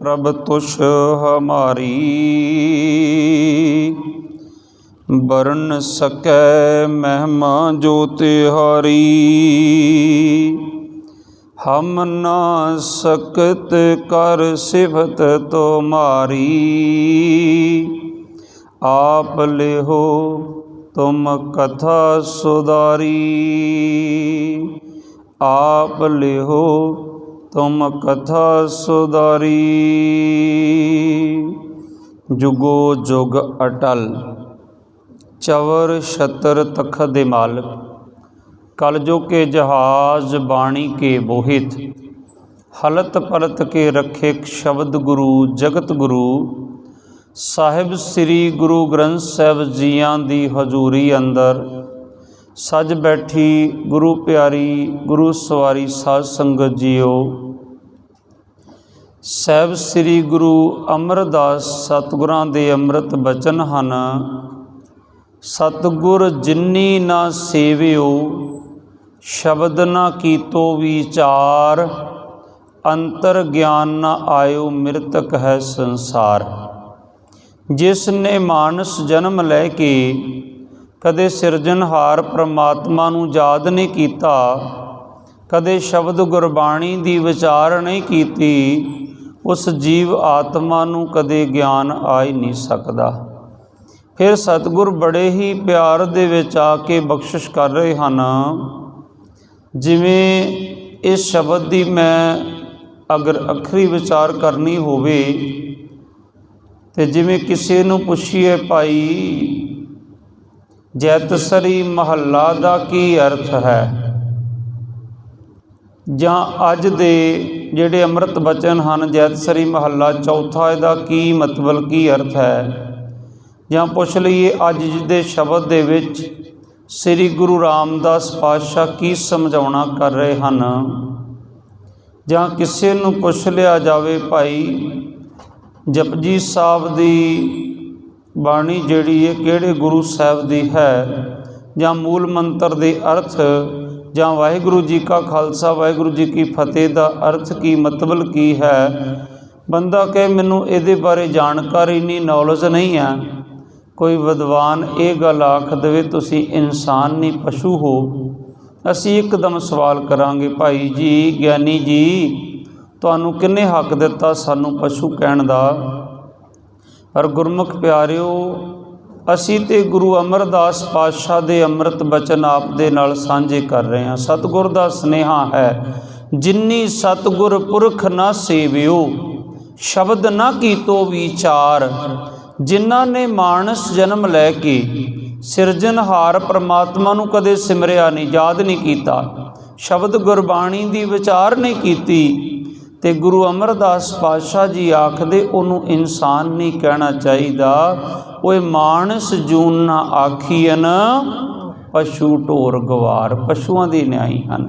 प्रभ तुष हमारी, बरन सकै महिमा जो तिहारी। हम ना सकत कर सिफत तुम्हारी, आप लेहो तुम कथा सुधारी। आप लेहो तुम कथा सुधारी। जुगो जुग अटल चवर छतर तखत दे मालक, कलजुग के जहाज बाणी के बोहित, हलत पलत के रखे शब्द गुरु जगत गुरु। साहिब श्री गुरु ग्रंथ साहिब जियां दी हजूरी अंदर सज बैठी गुरु प्यारी गुरु सवारी साध संगत जीओ। साहिब श्री गुरु अमरदास सतगुरां दे अमृत बचन हन। सतगुर जिन्नी ना सेवियो, शब्द ना कीतो विचार। अंतर ज्ञान ना आयो मृतक है संसार। जिसने मानस जन्म लैके कदे सिरजनहार परमात्मा नूं याद नहीं कीता, कदे शब्द गुरबाणी दी विचार नहीं कीती, उस जीव आत्मा नूं कदे ज्ञान आ ही नहीं सकदा। फिर सतगुर बड़े ही प्यार दे विच आके बख्शिश कर रहे हैं। जिवें इस शब्द की मैं अगर अखरी विचार करनी होवे ते जिवें किसी नूं पुछीए भाई जैतसरी महला दा की अर्थ है, जां अज दे जिहड़े अमृत बचन हैं जैतसरी महला चौथा इहदा की मतलब की अर्थ है, जां पुछ लईए अज दे शब्द दे विच श्री गुरु रामदास पातशाह की समझाउणा कर रहे हैं, जां किसी नूं पुछ लिया जावे भाई जपजी साहब दी बाणी जिहड़ी है किहड़े गुरु साहब दी है, जां मूल मंत्र दे अर्थ, जां वाहिगुरू जी का खालसा वाहिगुरू जी की फतेह दा अर्थ की मतलब की है। बंदा कहे मैनूं इहदे बारे जानकारी नहीं, नॉलेज नहीं है। कोई विद्वान ये गल आख देवे तुसीं इंसान नहीं पशु हो, असीं एकदम सवाल करांगे भाई जी ज्ञानी जी तुहानूं किन्ने हक दिता सानूं पशु कहण दा। पर गुरमुख प्यारिओ असीं ते गुरु अमरदास पातशाह दे अमृत बचन आप दे नाल सांझे कर रहे हैं। सतगुर दा स्नेहा है जिन्नी सतगुर पुरख ना सेवियो, शब्द ना कीतो विचार। जिन्हां ने मानस जन्म लैके सिरजनहार परमात्मा नूं कदे सिमरिया नहीं, याद नहीं कीता, शब्द गुरबाणी दी विचार नहीं कीती, ते गुरु अमरदास पातशाह जी आखदे उन्हों इंसान नहीं कहना चाहिदा, ओए मानस जून ना आखीअन पशु ढोर गवार। पशुआं दे न्याई हन।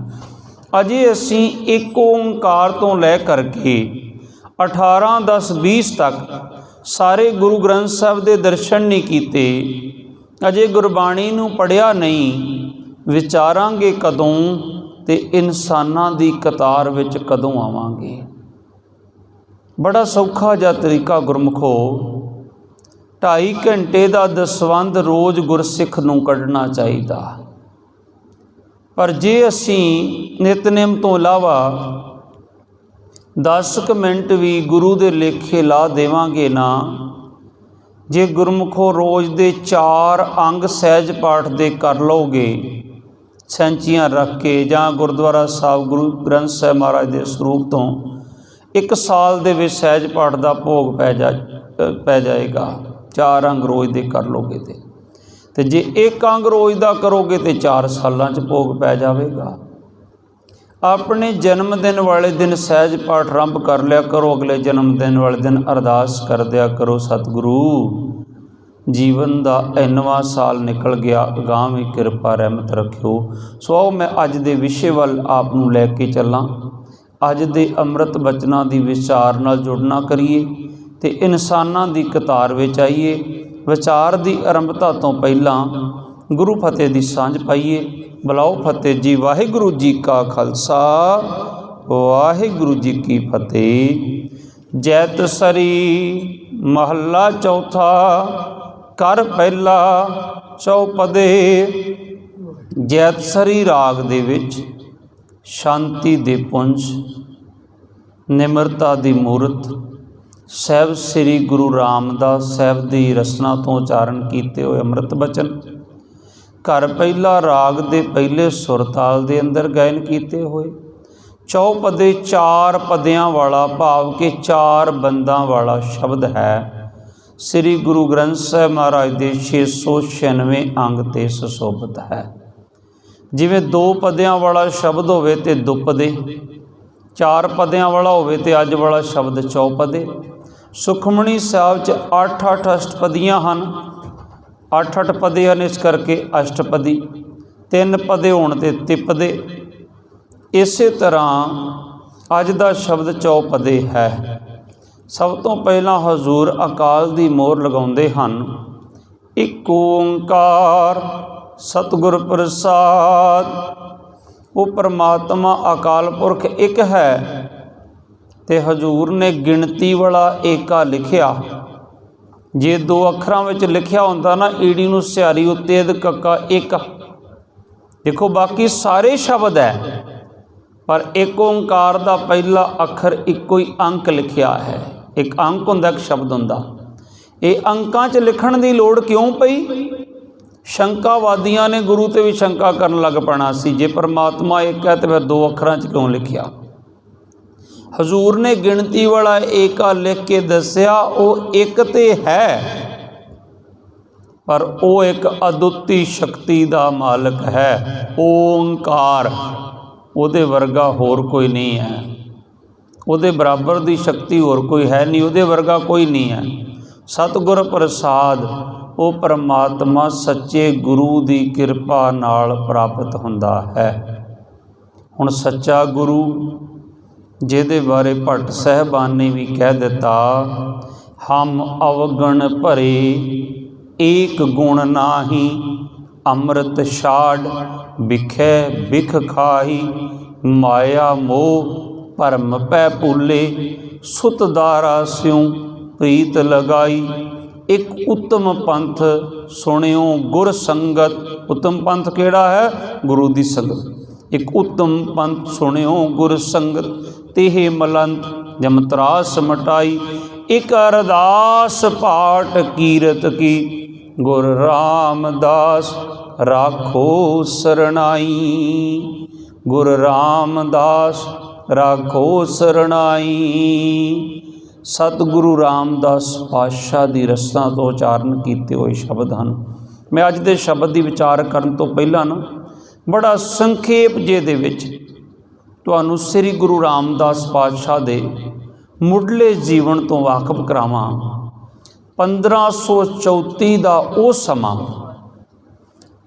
अजे असीं एक ओंकार तो लै करके 18, 10, 20 तक सारे गुरु ग्रंथ साहब दे दर्शन नहीं कीते, अजे गुरबाणी नूं पढ़िया नहीं, विचारांगे कदों ते इंसानां दी कतार विच कदों आवांगे। बड़ा सौखा जिहा तरीका गुरमुखो, 2.5 घंटे का दसवंध रोज़ गुरसिख नूं कढ़ना चाहिदा। पर जे असीं नितनेम तो इलावा 10 मिनट भी गुरु दे लेखे ला देवांगे ना, जे गुरमुखो रोज़ दे 4 अंग सहज पाठ दे कर लोगे, सैंचियां रख के जां गुरुद्वारा साहब गुरु ग्रंथ साहब महाराज के स्वरूप तो 1 साल दे विच सहज पाठ का भोग पै जाएगा। 4 अंग रोज़ दे कर लोगे ते जे 1 अंग रोज़ का करोगे तो 4 सालां च भोग पै जाएगा। अपने जन्मदिन वाले दिन सहज पाठ आरंभ कर लिया करो, अगले जन्मदिन वाले दिन अरदास कर दिया करो सतगुरु जीवन का 9वां साल निकल गया, अगां भी कृपा रहमत रखियो। सो आओ मैं अज दे विषय वाल आप नूं लैके चलां। अज दे अमृत बचनां दी विचार नाल जुड़ना करिए ते इंसानां दी कतार विच आइए। विचार की आरंभता तो पहला गुरु फतेह की सांझ पाइए। बुलाओ फतेह जी। वाहिगुरू जी का खालसा वाहिगुरू जी की फतेह। जैतसरी महला चौथा कर पहला चौपदे। जैतसरी राग दे विच शांति दे पुंज, निमरता दी मूरत साहिब श्री गुरु रामदास साहिब दी रसना तो उचारण कीते हुए अमृत बचन घर पहला राग दे पहले सुरताल दे अंदर गायन कीते हुए। चौपदे चार पदियां वाला भाव के चार बंदा वाला शब्द है। श्री गुरु ग्रंथ साहिब महाराज के 696 अंग ते सुशोभित है। जिवें दो पदियां वाला शब्द होवे ते दुपदे, चार पदियां वाला होवे ते अज वाला शब्द चौपदे। सुखमणी साहिब च 8-8 अष्टपदियां हन, 8-8 पदे हन, इस करके अष्टपदी। 3 पदे होण ते तिपदे। इसे तरह अज दा शब्द चौपदे है। सब तो पहला हजूर अकाल दी मोहर लगाउंदे हन। एक ओंकार सतगुर प्रसाद। वो परमात्मा अकाल पुरख एक है ते हजूर ने गिणती वाला एका लिखिया। जे दो अखरां विच लिखिया हुंदा ना ईड़ी नूं सियारी उत्ते अध कक्का एक, देखो बाकी सारे शब्द है पर एक ओंकार का पहला अखर एको ही अंक लिखिया है। एक अंक हुंदा, एक शब्द हुंदा। ये अंकां च लिखण दी लोड़ क्यों पई? शंकावादियां ने गुरु ते भी शंका करन लग पैना सी, जे परमात्मा एक है तो फिर दो अखरां च क्यों लिखिया। हजूर ने गिणती वाला एका लिख के दसिया वो एक ते है पर वो एक अदुੱਤੀ शक्ति का मालक है। ओंकार ਉਹਦੇ ਵਰਗਾ ਹੋਰ ਕੋਈ नहीं है, ਉਹਦੇ बराबर की शक्ति होर कोई है नहीं, ਉਹਦੇ ਵਰਗਾ कोई नहीं है। सतगुर प्रसाद वो परमात्मा सच्चे गुरु की कृपा नाल प्राप्त हुंदा है। हुण सच्चा गुरु जिहदे बारे भट्ट साहिबान ने भी कह दिता, हम अवगण भरे एक गुण नाही, अमृत छाड़ बिखै बिख खाही, माया मोह भरम पै भूले, सुतदारा स्यों प्रीत लगाई। एक उत्तम पंथ सुनियो गुर संगत। उत्तम पंथ केड़ा है? गुरु दी संगत। एक उत्तम पंथ सुनियो गुर संगत, तेह मलंत जमत्रास मटाई। एक अरदास पाठ कीरत की, गुर रामदास राखो सरनाई। गुर रामदास राखो सरनाई। सतगुरु रामदास पातशाह की रसना तो उचारण किए हुए शब्द हैं। मैं अज के शब्द की विचार करने तो पहला ना बड़ा संखेप जे दे विच तुहानूं श्री गुरु रामदास पातशाह के मुढ़ले जीवन तो वाकफ करावां। 1534 का वो समा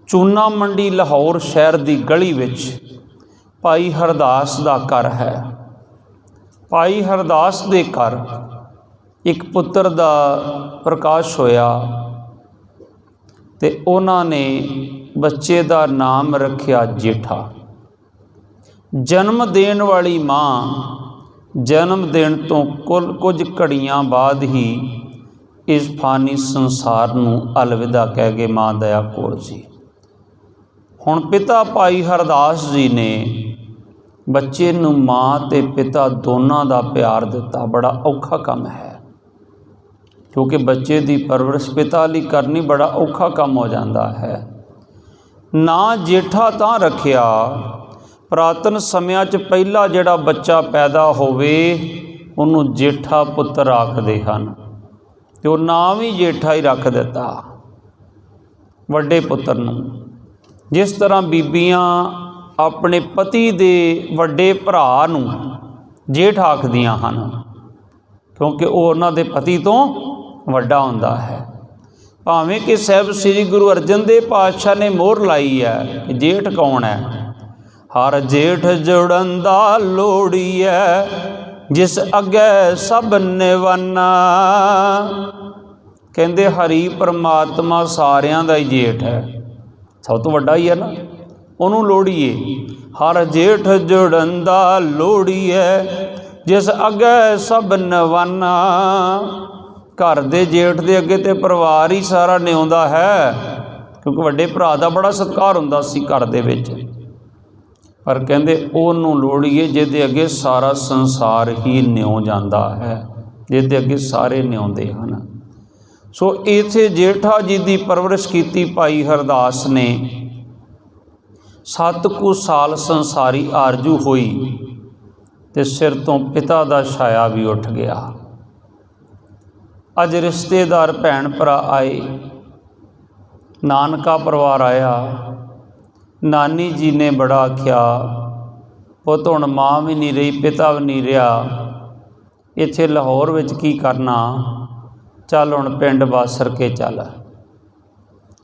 चूना मंडी लाहौर शहर की गली विच भाई हरदास का घर है। भाई हरदास के घर एक पुत्र का प्रकाश होया ते उन्होंने बच्चे का नाम रखिया जेठा। जन्म देण वाली माँ जन्म देण तो कुछ घड़ियां बाद ही इस फानी संसार नूं अलविदा कह के माँ दया कौर जी। हुण पिता भाई हरदास जी ने बच्चे नूं माँ ते पिता दोनों का प्यार दिता। बड़ा औखा काम है क्योंकि बच्चे की परवरिश पिता लई करनी बड़ा औखा काम हो जाता है। ना जेठा तां रखिया, पुरातन समयां च पहला जिहड़ा बच्चा पैदा होवे उन्हों जेठा पुत्र आखदे हन ते वो नाम ही जेठा ही रख दिता वड्डे पुत्र नूं। जिस तरह बीबियां अपने पति दे वड्डे भरा नूं जेठ आखदियां हन क्योंकि वो उन्हां दे पति तो वड्डा हुंदा है। भावें कि साहिब श्री गुरु अर्जन देव पातशाह ने मोहर लाई है कि जेठ कौन है। हर जेठ जुड़ंदा लोड़ी है जिस अगे सब निवाना। कहंदे हरि परमात्मा सारियां दा ही जेठ है, सब तो वड्डा ही है ना, उन्होंने लोड़ीए। हर जेठ जुड़ंदा लोड़ीए जिस अगे सब नवाना। घर दे जेठ दे अगे तो परिवार ही सारा न्योंदा है, क्योंकि वड्डे भरा दा बड़ा सत्कार हुंदा सी घर दे विच। पर कहंदे ओनू लोड़ीए जिहदे अगे सारा संसार ही न्यों जांदा है, जिहदे अगे सारे न्योंदे हन। सो इत्थे जेठा जी की परवरिश की भाई हरदास ने। 7 कुछ साल संसारी आरजू हुई ते सिर तो पिता का छाया भी उठ गया। अज रिश्तेदार भैन भरा आए, नानका परिवार आया। नानी जी ने बड़ा आख्या, पुत हुण माँ भी नहीं रही, पिता भी नहीं रहा, इत्थे लाहौर विच की करना, चल हुण पिंड बासर के चल।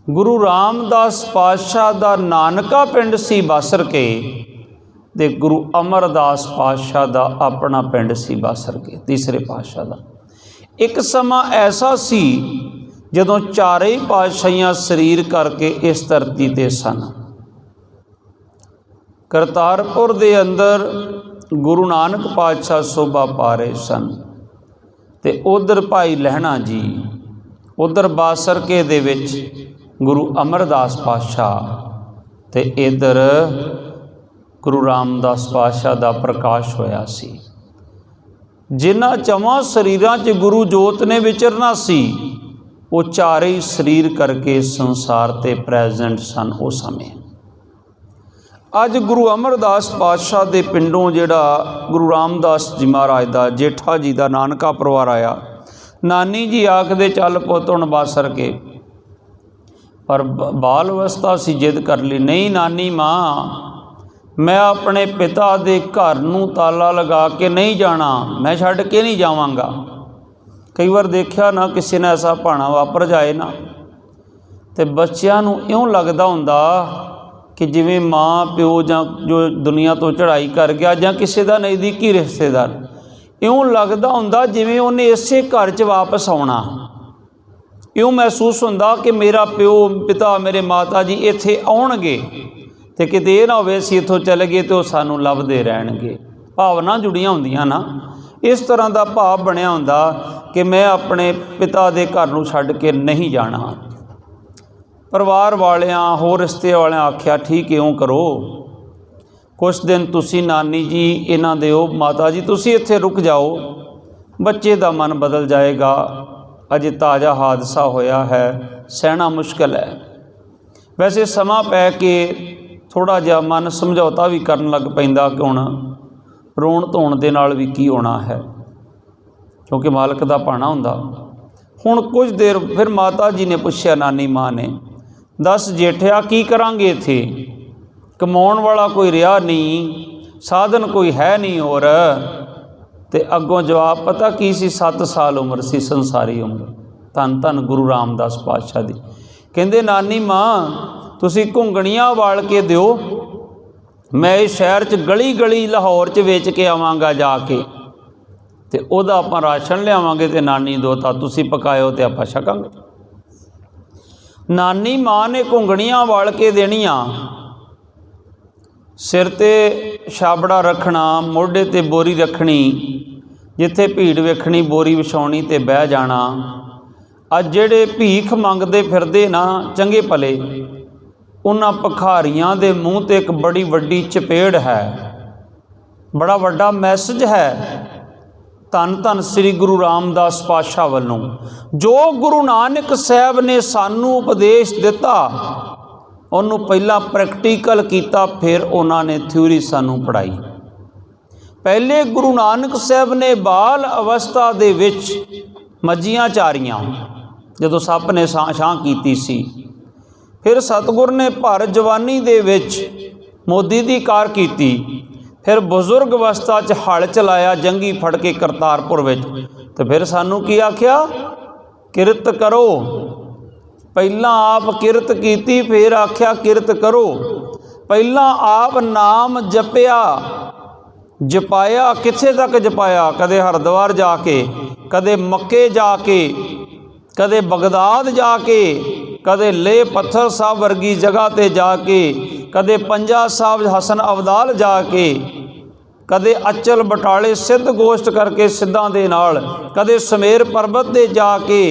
गुरु रामदास पातशाह दा नानका पिंड सी बासर के, ते गुरु अमरदास पातशाह दा अपना पिंड सी बासर के, तीसरे पातशाह दा। एक समा ऐसा सी जदों चारे पातशाहियां शरीर करके इस धरती ते सन। करतारपुर दे अंदर गुरु नानक पातशाह शोभा पा रहे सन, ते उधर भाई लहणा जी, उधर बासर के दे विच गुरु अमरदास पातशाह, ते इधर गुरु रामदास पातशाह दा प्रकाश होया सी। जिन्हां चवां शरीरां च गुरु जोत ने विचरना सी, वो चारे ही शरीर करके संसार ते प्रेजेंट सन उस समय। अज गुरु अमरदास पातशाह दे पिंडों जिहड़ा गुरु रामदास जी महाराज दा जेठा जी दा नानका परिवार आया। नानी जी आखदे चल पुत हुण बासर के, पर बाल अवस्था सी जिद कर ली, नहीं नानी माँ, मैं अपने पिता दे घर नूं ताला लगा के नहीं जाना, मैं छड्ड के नहीं जावांगा। कई बार देखिया ना किसी ने ऐसा भाना वापर जाए ना, तो बच्चों नूं इउं लगदा हुंदा कि जिवें माँ प्यो जां जो दुनिया तो चढ़ाई कर गया, जां किसी का नज़दीकी रिश्तेदार, इउं लगदा हुंदा जिवें उन्हें इसे घर च वापस आउणा। इउं महसूस हुंदा कि मेरा प्यो पिता मेरे माता जी इत्थे आउणगे, ते किते इह ना होवे असीं इत्थों चले गए तो सानूं लभदे रहणगे। भावना जुड़ियां हुंदियां ना, इस तरह का भाव बनिया हुंदा कि मैं अपने पिता दे घर नूं छड्ड के नहीं जाना। परिवार वालियां होर रिश्ते वालियां आख्या ठीक इउं करो, कुछ दिन तुसी नानी जी इन्हां दिओ, माता जी तुसी इत्थे रुक जाओ, बच्चे का मन बदल जाएगा, अजे ताज़ा हादसा होया है, सहना मुश्किल है। वैसे समा पै के थोड़ा जिहा मन समझौता भी करन लग पैंदा कि हुण रोण धोण दे नाल भी की होना है, क्योंकि मालक दा भाणा हुंदा। हुण कुछ देर फिर माता जी ने पुछया, नानी माँ ने, दस जेठिया की करांगे इत्थे, कमाउण वाला कोई रिहा नहीं, साधन कोई है नहीं होर। ते अगों जवाब पता की सी, 7 साल उम्र सी, संसारी उम्र। धन धन गुरु रामदास पातशाह दी। कहंदे नानी माँ तुसी घुंगणियां वाल के दिओ, मैं इस शहर च गली गली लाहौर च वेच के आवांगा जाके, ते ओहदा आपां राशन लियावांगे, ते नानी दोता तुसी पकायो ते आपां छकांगे। नानी माँ ने घुंगणियां वाल के देनियां, सिर ते छाबड़ा रखना, मोढे ते बोरी रखनी, जिथे भीड़ वेखनी बोरी विछाउणी ते बह जाना। अज जिहड़े भीख मंगदे फिरदे ना चंगे भले, उन्हां भखारियां दे मूँह ते एक बड़ी वड्डी चपेड़ है, बड़ा वड्डा मैसेज है धन धन श्री गुरु रामदास पातशाह वालों। जो गुरु नानक साहब ने सानू उपदेश दिता, उन्होंने पहला प्रैक्टिकल किया, फिर उन्होंने थ्योरी सानू पढ़ाई। पहले गुरु नानक साहब ने बाल अवस्था दे विच मज्जियां चारियां, जदों सप ने छां कीती सी। फिर सतगुर ने भर जवानी दे विच मोदी दी कार कीती। फिर बजुर्ग अवस्था च हल चलाया जंगी फड़ के करतारपुर विच। तो फिर सानू की आख्या, किरत करो। पहला आप किरत कीती, फिर आख्या किरत करो। पहला आप नाम जपिया, जपाया किथे तक जपाया, कदे हरिद्वार जाके, कदे मक्के जाके, कदे बगदाद जाके, कदे ले पत्थर साहब वर्गी जगह ते जाके, कदे पंजा साहब हसन अब्दाल जाके, कदे अचल बटाले सिद्ध गोष्ठ करके सिद्धां दे नाल, कदे समेर पर्वत ते जाके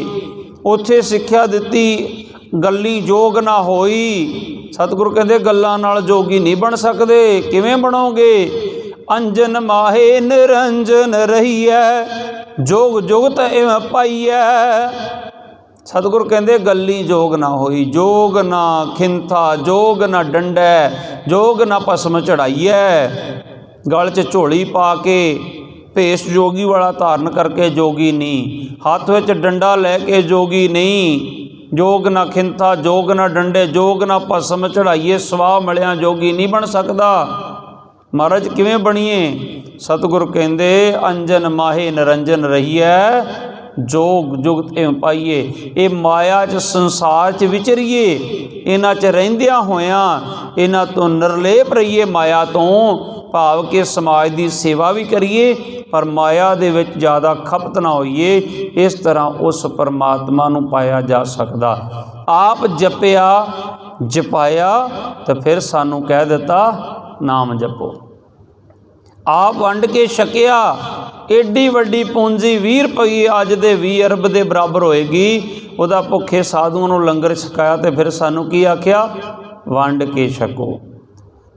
उत्थे सिक्ख्या दित्ती, गल्ली जोग ना होई। सतगुरु कहंदे गल्लां नाल जोगी नहीं बन सकदे। किवें बनोगे? अंजन माहे निरंजन रहीए, जोग जुगत इवें पाईए। सतगुरु कहंदे गल्ली जोग ना होई, जोग ना खिंथा, जोग ना डंडै, जोग ना भस्म चढ़ाईए। गल च झोली पा के भेष जोगी वाला धारण करके जोगी नहीं, हाथ विच डंडा लैके जोगी नहीं। जोग ना खिंथा, जोग ना डंडे, जोग ना भस्म चढ़ाईए, स्वाह मिलिया जोगी नहीं बन सकदा। महाराज किवें बणीए? सतगुरु कहंदे अंजन माहे निरंजन रहीए, जोग जुगत इवें पाईए। ये माया च संसार च विचरीए, इन्हां च रहिंदियां होयां इन्हां तो निर्लेप रहीए। माया तो भाव के समाज की सेवा भी करिए, पर माया दे विच ज़्यादा खपत ना होइए। इस तरह उस परमात्मा नूं पाया जा सकदा। आप जपिया जपाया तो फिर सानू कह दिता नाम जपो। आप वंड के छकिया, एडी वड्डी पूंजी 20 रुपये अज दे 20 अरब के बराबर होएगी। उहदा भुखे साधुओं नूं लंगर छकाया तो फिर सानू की आख्या? वंड के छको।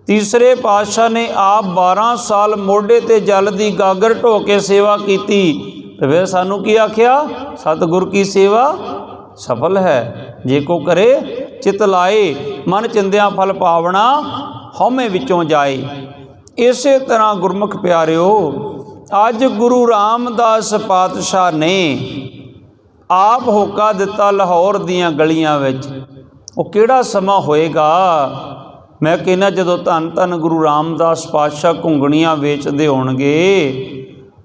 तीसरे पातशाह ने आप 12 साल मोढे ते जल की गागर ढो के सेवा की, तो फिर सानू की आख्या? सतगुर की सेवा सफल है, जे को करे चित लाए, मन चिंदिया फल पावना, हौमे विचों जाए। इसे तरह गुरमुख प्यारिओ, अज गुरु रामदास पातशाह ने आप होका दिता लाहौर दियां गलियां विच। वो किहड़ा समा होएगा? मैं कहना जदों धन धन गुरु रामदास पातशाह घुंगणियां वेचदे होणगे,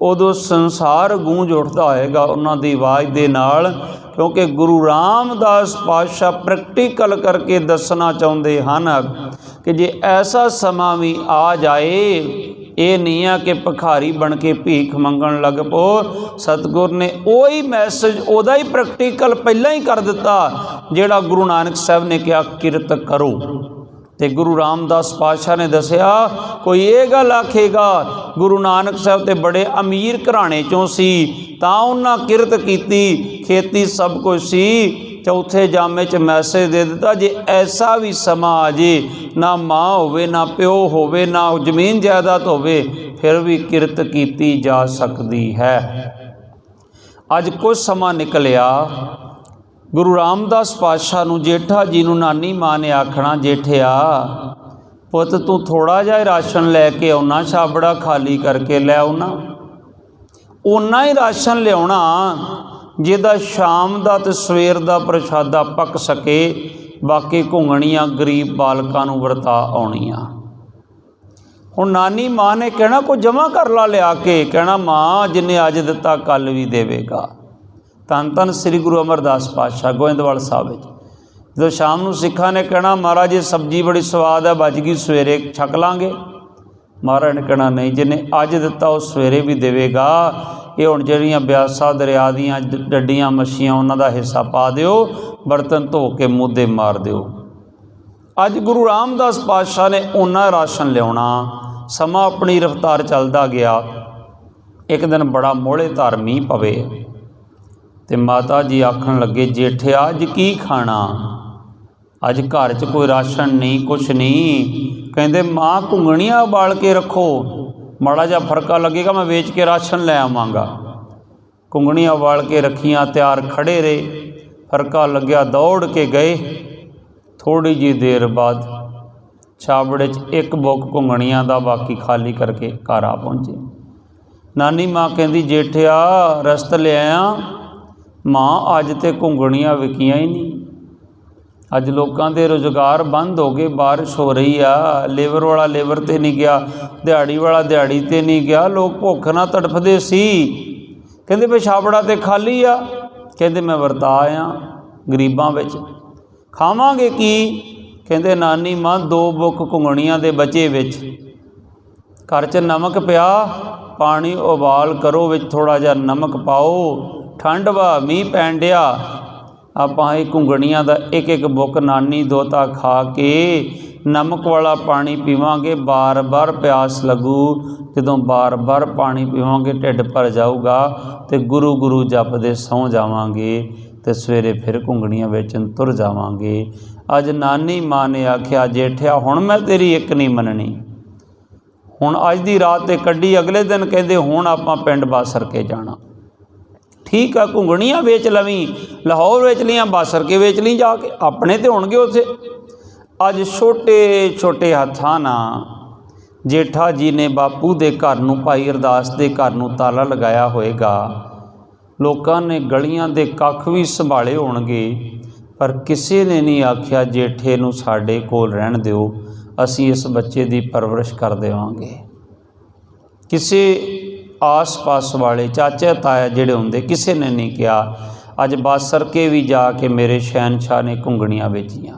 उदों संसार गूंज उठदा होएगा उन्हां दी आवाज़ दे नाल। क्योंकि गुरु रामदास पातशाह प्रैक्टिकल करके दसना चाहुंदे हन कि जे ऐसा समा भी आ जाए, ये नहीं है कि भिखारी बन के भीख मंगण लग पो। सतगुर ने वही मैसेज उहदा ही प्रैक्टिकल पहला ही कर दिता जिहड़ा गुरु नानक साहब ने कहा किरत करो। तो गुरु रामदास पातशाह ने दसिया, कोई ये गल आखेगा गुरु नानक साहब तो बड़े अमीर घराने चों सी, तां उन्हां किरत कीती, खेती सब कुछ सी। चौथे जामे च मैसेज दे दिता, जे ऐसा भी समा आ जे, ना माँ होवे, ना प्यो होवे, ना जमीन जायदाद होवे, फिर भी किरत कीती जा सकती है। अज कुछ समा निकलिया, गुरु रामदास पातशाह नूं जेठा जी नूं नानी माँ ने आखना, जेठिया पुत तू थोड़ा जिहा राशन लैके आउना, छाबड़ा खाली करके लै आउना। उन्ना ही राशन लियाउणा जिहदा शाम दा ते सवेर दा प्रशादा पक सके, बाकी घुंगणियां गरीब बालकां नूं वरता आउणियां। हुण नानी माँ ने कहना कोई जमा कर ला लिया के, कहना माँ जिन्हें अज दिता कल भी देवेगा। धन धन श्री गुरु अमरदास पातशाह गोइंदवाल साहब जो शाम नूं सिखां ने कहना महाराज ये सब्जी बड़ी स्वाद है, बच गई सवेरे छक लांगे। महाराज ने कहना नहीं, जिन्हें अज दिता वो सवेरे भी देवेगा। ये हुण जिहड़ियां ब्यासा दरिया दीयां डड्डियां मच्छियां उन्हां दा हिस्सा पा दिओ, बर्तन धो के मुद्दे मार दिओ। अज गुरु रामदास पातशाह ने उन्ना राशन लियाउणा। समा अपनी रफ्तार चलदा गया। एक दिन बड़ा मोहले धार मींह पवे ते माता जी आखण लगे, जेठिया अज की खाना? अज घर च कोई राशन नहीं, कुछ नहीं। कहंदे माँ घुंगणियां उबाल के रखो, माड़ा जा फरका लगेगा मैं वेच के राशन लै आवांगा। घुंगणियां उबाल के रखियां, तैयार खड़े रहे। फरका लग्या, दौड़ के गए। थोड़ी जी देर बाद छाबड़े च एक बुक घुंगणियां दा बाकी खाली करके घर आ पहुँचे। नानी माँ कहंदी, जेठिया रस्त ले आया। माँ अज तो घुंगणियां विकियां ही नहीं, अज लोगों के रोज़गार बंद हो गए, बारिश हो रही आ, लेबर वाला लेबर ते नहीं गया, दिहाड़ी वाला दिहाड़ी ते नहीं गया, लोग भुख ना तड़फदे सी। कहंदे भी छाबड़ा तो खाली आ। कहंदे मैं वरता आया गरीबां विच, खावांगे की? कहंदे नानी माँ 2 बुक घुंगणियां दे बचे विच, घर च नमक पिया, पानी उबाल करो, विच थोड़ा जिहा नमक पाओ, ठंड वा मींह पैण डिया, आपां घुंगणियां दा एक एक बुक नानी दोता खा के नमक वाला पानी पीवांगे बार बार प्यास लगू, जदों बार बार पानी पीवांगे ढिड भर जाऊगा तो गुरु गुरु जपदे सौ जावांगे तो सवेरे फिर घुंगणियां वेचण तुर जावांगे। अज नानी माँ ने आख्या जेठिया हुण मैं तेरी एक नहीं मननी, हुण अज दी रात ते कड्डी, अगले दिन कहंदे हुण आपां पिंड बासर के जाना। ठीक है घुंगणियां वेच लवीं, लाहौर वेच लियां, बासर के वेच ली जाके, अपने तो होणगे उत्थे। अज छोटे छोटे हत्थां नाल जेठा जी ने बापू दे घर नूं, भाई अरदास दे घर नूं ताला लगाया होएगा। लोकां ने गलियां दे कख भी संभाले होणगे, पर किसी ने नहीं आख्या जेठे नूं साडे कोल रहण दिओ, असीं इस बच्चे दी परवरिश कर देवांगे। किसी आस पास वाले चाचा ताया जिहड़े हुंदे किसी ने नहीं कहा। अज बासर के भी जाके मेरे शहनशाह ने घुंगणियां वेचियां।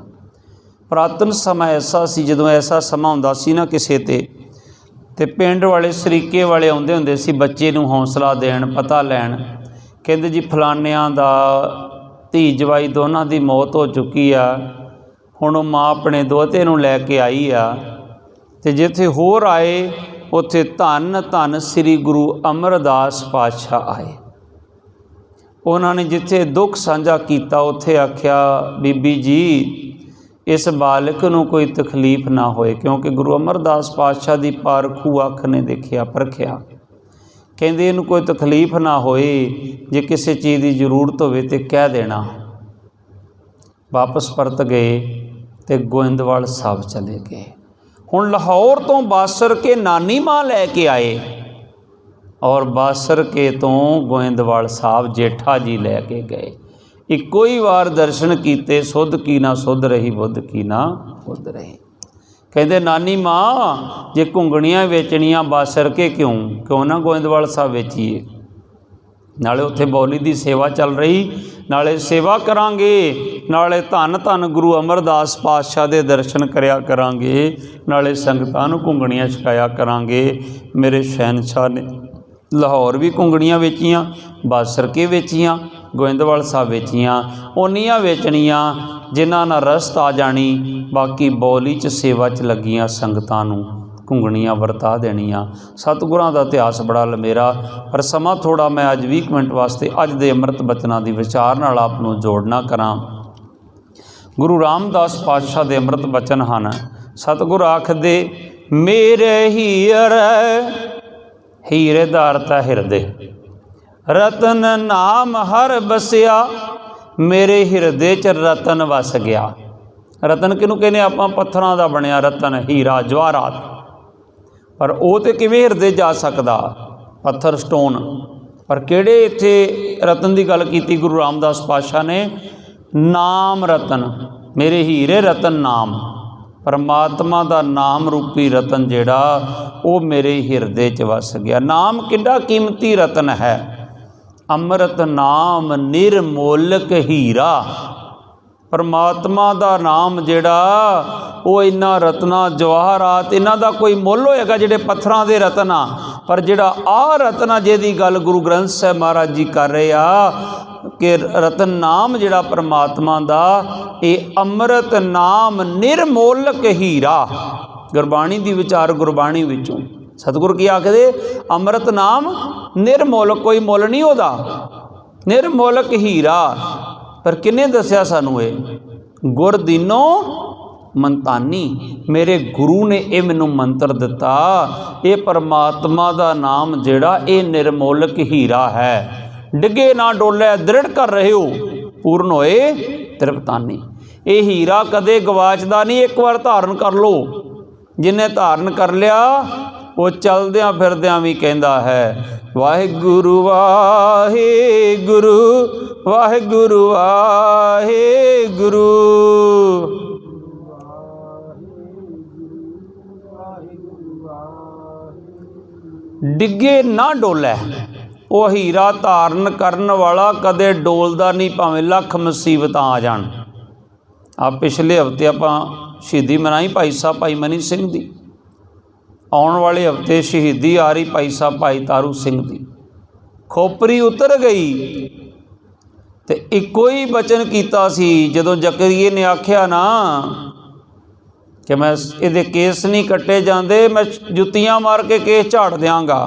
पुरातन समा ऐसा सी, जदों ऐसा समा हुंदा सी ना किसे ते पिंड वाले सरीके वाले आउंदे हुंदे सी बच्चे नूं हौसला देण, पता लैण। कहंदे जी फलानियां दा धी जवाई दोनां दी मौत हो चुकी आ, हुण माँ अपने दोहते नूं लैके आई आ, ते जिथे होर आए उत्थे धन धन श्री गुरु अमरदास पातशाह आए। उन्होंने जिथे दुख साझा किया उत्थे आख्या बीबी जी इस बालक नूं कोई तकलीफ ना होए, क्योंकि गुरु अमरदास पातशाह की पारखू अख ने देखिया परखिया। कहंदे इनूं कोई तकलीफ ना होए, जे किसी चीज़ की जरूरत होवे ते कह देना। वापस परत गए ते गोइंदवाल साहब चले गए। हुण लाहौर तो बासर के नानी माँ लैके आए और बासर के तो गोइंदवाल साहब जेठा जी लैके गए। इक्को ही वार दर्शन कीते, सुध की ना सुध रही, बुध की ना बुध रही। कहते नानी माँ जे घुंगणियां वेचनियां बासर के क्यों ना गोइंदवाल साहब वेचीए, नाले उत्थे बौली की सेवा चल रही, नाले सेवा करांगे, नाले धन धन गुरु अमरदास पातशाह दे दर्शन करया करांगे, नाले संगतां नूं घुंगणियां छकाया करांगे। मेरे शहनशाह ने लाहौर भी घुंगणियां वेचियां, बासर के वेचियां, गोइंदवाल साहब वेचियां, उन्नियां वेचनियां जिन्हां नाल रस्त आ जानी, बाकी बौली च सेवा च लगियां संगतां नूं घुंगणियां वरता देनियां। सतगुरां दा इतिहास बड़ा लंबेरा, पर समा थोड़ा मैं अज 20 मिनट वास्ते अज दे अमृत बचनां दी विचार नाल आप नूं जोड़ना करां। गुरु रामदास पातशाह दे अमृत बचन हन। सतगुर आखदे मेरे हीरे दा अर्थ है हिरदे, रतन नाम हर बसिया, मेरे हिरदे च रतन वस गया। रतन किनूं कहने आपां पत्थरां दा बनिया रतन, हीरा जवाहरात, पर वो तो किवें हिरदे जा सकदा, पत्थर स्टोन। पर किहड़े इत्थे रतन की गल कीती गुरु रामदास पातशाह ने? नाम रतन, मेरे हीरे रतन नाम, परमात्मा का नाम रूपी रतन जिहड़ा वो मेरे हिरदे च वस गया। नाम किड्डा कीमती रतन है, अमृत नाम निर्मोलक हीरा। परमात्मा का नाम जिहड़ा वो इन्ना रत्ना जवाहरात, इन्हां दा कोई मुल होएगा जिहड़े पत्थरां दे रतन आ, पर जिहड़ा आ रतन आ जिहदी गल गुरु ग्रंथ साहिब महाराज जी कर रहे आ कि रतन नाम जिहड़ा परमात्मा दा, ये अमृत नाम निर्मोलक हीरा। गुरबाणी दी विचार गुरबाणी विचों सतगुर की आखदे अमृत नाम निर्मोलक, कोई मुल नहीं होदा, निर्मोलक हीरा। पर किन्ने दस्या सानू ये? गुर दीनो मंतानी, मेरे गुरु ने ये मैनू मंत्र दिता, ये परमात्मा का नाम जिहड़ा ये निर्मोलक हीरा है। डिगे ना डोले दृढ़ कर रहे हो, पूर्ण होए तृप्तानी। ये हीरा कदे गवाचदा नहीं, एक बार धारण कर लो। जिन्हें धारण कर लिया वो चलद्या फिरद्या भी कहता है वाहिगुरु वाहिगुरु वाहिगुरु वाहिगुरु। डिगे ना डोलै, वो हीरा धारण करन वाला कदे डोलदा नहीं, भावें लख मुसीबत आ जान। आप पिछले हफ्ते आपां शहीदी मनाई भाई साहब भाई मनी सिंह दी, आने वाले हफ्ते शहीदी आ रही भाई साहब भाई तारू सिंह दी। खोपरी उतर गई तो एको ही बचन किया सी, जदों जकरिए ने आख्या ना कि मैं इहदे केस नहीं कट्टे जाते, मैं जुत्तियां मार के केस झाड़ देंगा।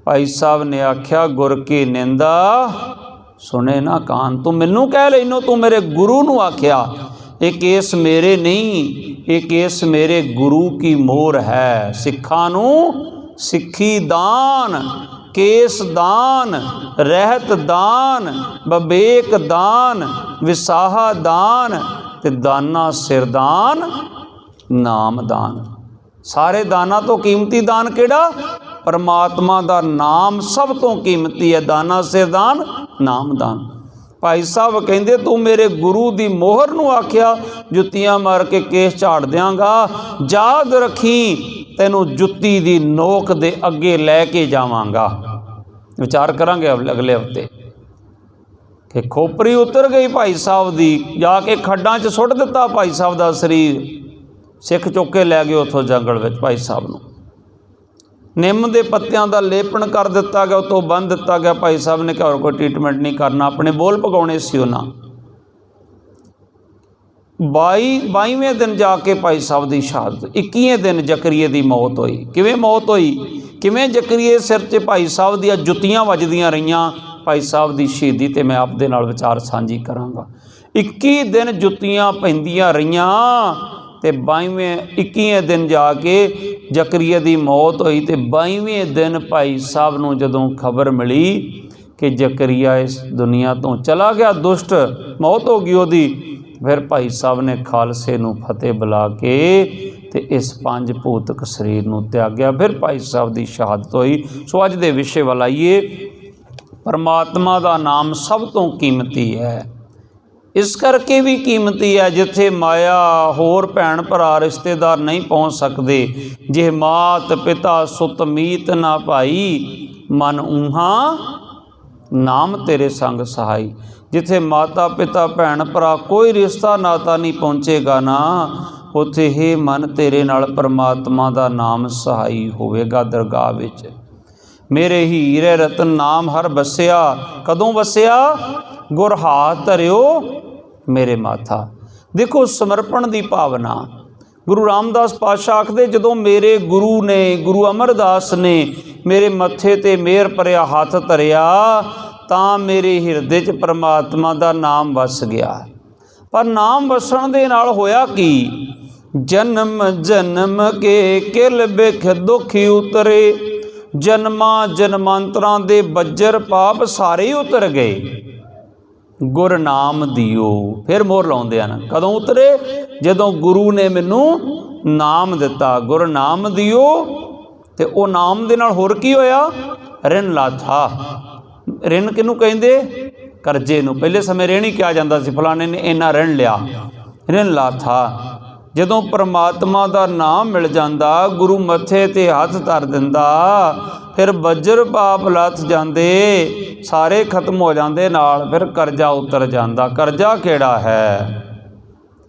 भाई साहब ने आख्या गुर की निंदा सुने ना कान। तू मैनू कह लैनो, तू मेरे गुरु नू आख्या। ये केस मेरे नहीं, ये केस मेरे गुरु की मोहर है। सिखां नू सिक्खी दान, केस दान, रहत दान, बबेक दान, विसाहा दान ते दाना सिरदान नाम दान। सारे दाना तो कीमती दान केड़ा? परमात्मा दा नाम सब तो कीमती है। दाना सिरदान नाम दान। भाई साहब कहंदे तू मेरे गुरु दी मोहर नू आख्या जुत्तियां मार के केस झाड़ देंगा। याद रखी तैनू जुत्ती दी नोक दे अगे लैके जावांगा। विचार करांगे अगले हफ्ते कि खोपरी उतर गई भाई साहब दी, जाके खड्डां च सुੱਟ दिता भाई साहब दा शरीर। सिख चुक के लै गए उतों जंगल में भाई साहब नू। निम के पत्तियां का लेपन कर दिता गया, उतों बन दिता गया। भाई साहब ने कहा और कोई ट्रीटमेंट नहीं करना, अपने बोल पकाने सी उन्हें। 22वें दिन जाके भाई साहब की शहादत, 21वें दिन जकरिए की मौत हुई। किवें मौत हुई, किवें जकरिए सिर च भाई साहब दी जुत्तियां वजदियां रहियां। भाई साहब की शहीदी ते मैं आपदे नाल विचार साझी करांगा। 21 दिन जुत्तियां पैंदियां रहियां ते 21वें दिन जाके जकरिया की मौत हुई। तो 22वें दिन भाई साहब नूं जदों खबर मिली कि जकरिया इस दुनिया तो चला गया, दुष्ट मौत हो गई उहदी, फिर भाई साहब ने खालसे नूं फतेह बुला के ते इस 5 भूतक शरीर नूं त्यागया। फिर भाई साहब की शहादत हुई। सो अज दे विषय वाल आइए। परमात्मा का नाम सब तो कीमती है। इस करके भी कीमती है जिथे माया होर भैन भरा रिश्तेदार नहीं पहुँच सकते। जे मात पिता सुत मीत ना भाई, मन ऊहा नाम तेरे संग सहाई। जिथे माता पिता भैन भरा कोई रिश्ता नाता नहीं पहुँचेगा ना, उथे हे मन तेरे नाल परमात्मा का नाम सहाई होवेगा दरगाह विच। मेरे हीरे रतन नाम हर बसिया। कदों बसिया? गुर हाथ धरियो मेरे माथा। देखो समर्पण की भावना। गुरु रामदास पातशाह आखदे जदों मेरे गुरु ने, गुरु अमरदास ने मेरे मत्थे ते मेहर भरिया हाथ धरिया तां मेरे हिरदे च परमात्मा का नाम वस गया। पर नाम वसन दे नाल होया की? जन्म जन्म के किल बिख दुखी उतरे, जन्मां जन्मांतरां दे बज्जर पाप सारे ही उतर गए। गुर नाम दियो। फिर मोहर लाउंदे हन। कदों उतरे? जदों गुरु ने मैनू नाम दिता। गुर नाम दियो ते ओ नाम दे नाल होर की होया? रिण लाथा। रिण किनू कहिंदे? करजे नू। पहले समय ऋण ही कहा जाता सी, फलाने ने इन्ना ऋण लिया, रिण लाथा। जदों परमात्मा का नाम मिल जाता, गुरु मत्थे ते हथ धर दिंदा, फिर बज्र पाप लथ जाते, सारे खत्म हो जाते नाल, फिर करजा उतर जाता। करजा केड़ा है?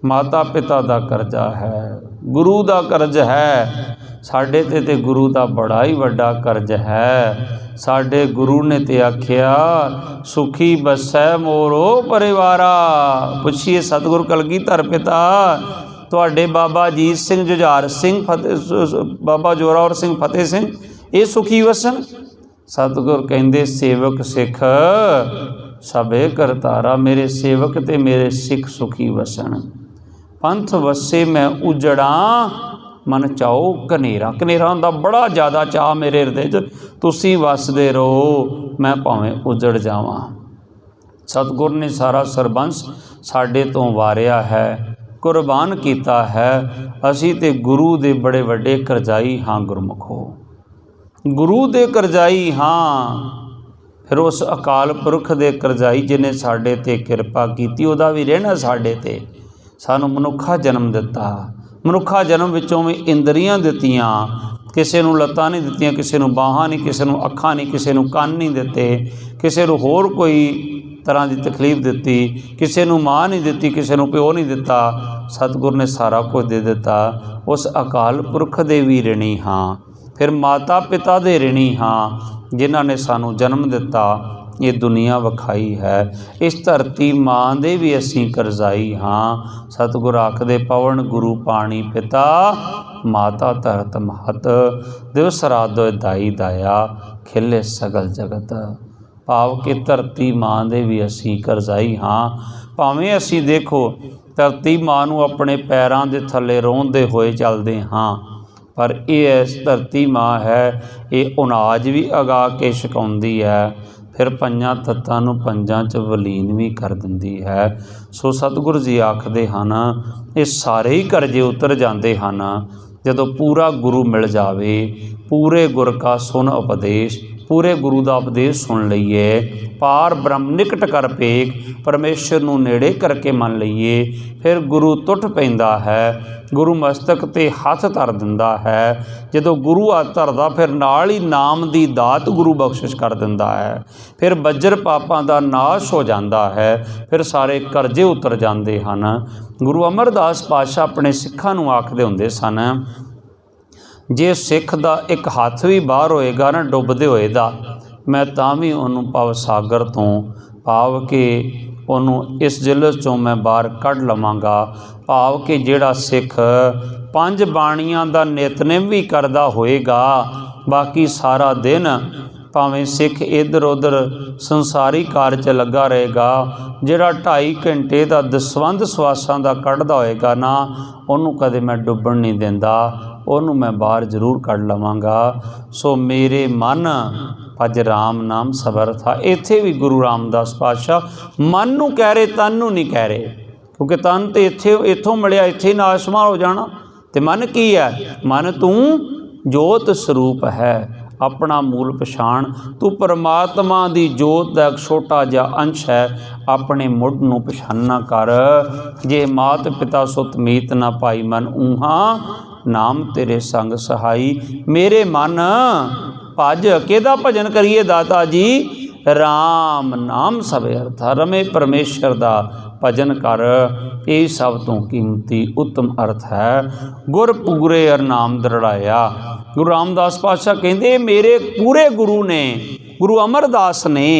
माता पिता का करजा है, गुरु का कर्ज है। साडे ते गुरु का बड़ा ही वड्डा कर्ज है। साडे गुरु ने ते आख्या सुखी बसै मोरो परिवारा। पुछिए सतगुरु कलगीधर पिता, तुहाडे बाबा अजीत सिंह जुझार सिंह बाबा जोरावर सिंह फतेह सिंह ये सुखी वसन? सतगुर कहंदे सेवक सिख सबे करतारा। मेरे सेवक ते मेरे सिख सुखी वसन। पंथ वसे मैं उजड़ा मन चाओ कनेरा। कनेरा का बड़ा ज़्यादा चाह मेरे हृदय च, तुसी वसदे रहो मैं भावें उजड़ जावां। सतगुर ने सारा सरबंस साडे तो वारिया है, कुर्बान किया है। असी ते गुरु दे बड़े वड्डे करजाई हाँ गुरमुखो, गुरु दे करजाई हाँ। फिर उस अकाल पुरख दे करजाई जिन्हें साडे ते किरपा कीती, उहदा भी रहना साडे ते। सानू मनुखा जन्म दिता, मनुखा जन्म विचों भी इंद्रियां दित्तियां। किसी नूं लत्तां नहीं दित्तियां, किसी नूं बाहां नहीं, किसी नूं अखां नहीं, किसी नूं कंन नहीं दिते, किसी नूं होर कोई तरह की तकलीफ दिती, किसी नूं मां नहीं दिती, किसी नूं प्यो नहीं दिता। सतगुर ने सारा कुछ दे दिता। उस अकाल पुरख दे भी ऋणी हाँ। फिर माता पिता दे ऋणी हाँ, जिन्हां ने सानू जन्म दिता, ये दुनिया विखाई है। इस धरती माँ दे भी असीं करजाई हाँ। सतगुर आखदे पवन गुरु पाणी पिता, माता धरत महत, दिवस रात दोए दाई दाया, खिले सगल जगत। भाव कि धरती माँ दे भी असीं करजाई हाँ। भावें असीं देखो धरती माँ नूं अपने पैरां दे थल्ले रोंदे होए चलदे हाँ, पर ये इस धरती माँ है ये अनाज भी उगा के छकाउंदी है, फिर पंजां तत्तां नूं पंजां च वलीन भी कर दिंदी है। सो सतगुरु जी आखदे हन ये सारे ही करजे उतर जाते हैं जदों पूरा गुरु मिल जावे। पूरे गुर का सुन उपदेश, पूरे गुरु का उपदेश सुन लईए, पार ब्रह्म निकट कर पेख, परमेश्वर नूं नेड़े करके मन लईए, फिर गुरु टुट पैंदा है, गुरु मस्तक ते हथ धर दिंदा है। जदों गुरु हथ धरदा फिर नाल ही नाम दी दात गुरु बख्शिश कर दिंदा है, फिर बज्र पापां दा नाश हो जाता है, फिर सारे करजे उतर जाते हैं। गुरु अमरदास पातशाह अपने सिखां नूं आखदे हुंदे सन, जे सिख दा एक हथ भी बाहर होएगा ना डुबदे होए दा, मैं तां भी उहनूं भव सागर तो भाव के उहनूं इस जिलस चों मैं बाहर कढ़ लवांगा। भाव कि जिहड़ा सिख पंज बाणियां दा नितनेम भी करदा होएगा, बाकी सारा दिन भावें सिख इधर उधर संसारी कार्य च लगा रहेगा, जिहड़ा 2.5 घंटे का दसवंध सवासां दा कढ़दा होएगा ना, उहनूं कदे मैं डुब्बण नहीं दिंदा, उहनूं मैं बाहर जरूर कढ़ लवांगा। सो मेरे मन अज राम नाम सबर था। इत्थे भी गुरु रामदास पातशाह मन नूं कह रहे, तन नूं नहीं कह रहे, क्योंकि तन तो इत्थों मिलिया इत्थे नाशमान हो जाना। ते मन की है? मन तूं जोत स्वरूप है, अपना मूल पछाण, तू परमात्मा दी जोत का एक छोटा जिहा अंश है, अपने मुढ़ नूं पछाना कर। जे मात पिता सुत मीत ना पाई मन ऊहा, नाम तेरे संग सहाई। मेरे मन भज, किहदा भजन करिए दाता जी? राम नाम सब अर्था, रमे परमेश्वर दा भजन कर, ये सब तो कीमती उत्तम अर्थ है। गुर पूरे हर नाम दृढ़ाया। गुरु रामदास पातशाह कहते मेरे पूरे गुरु ने, गुरु अमरदास ने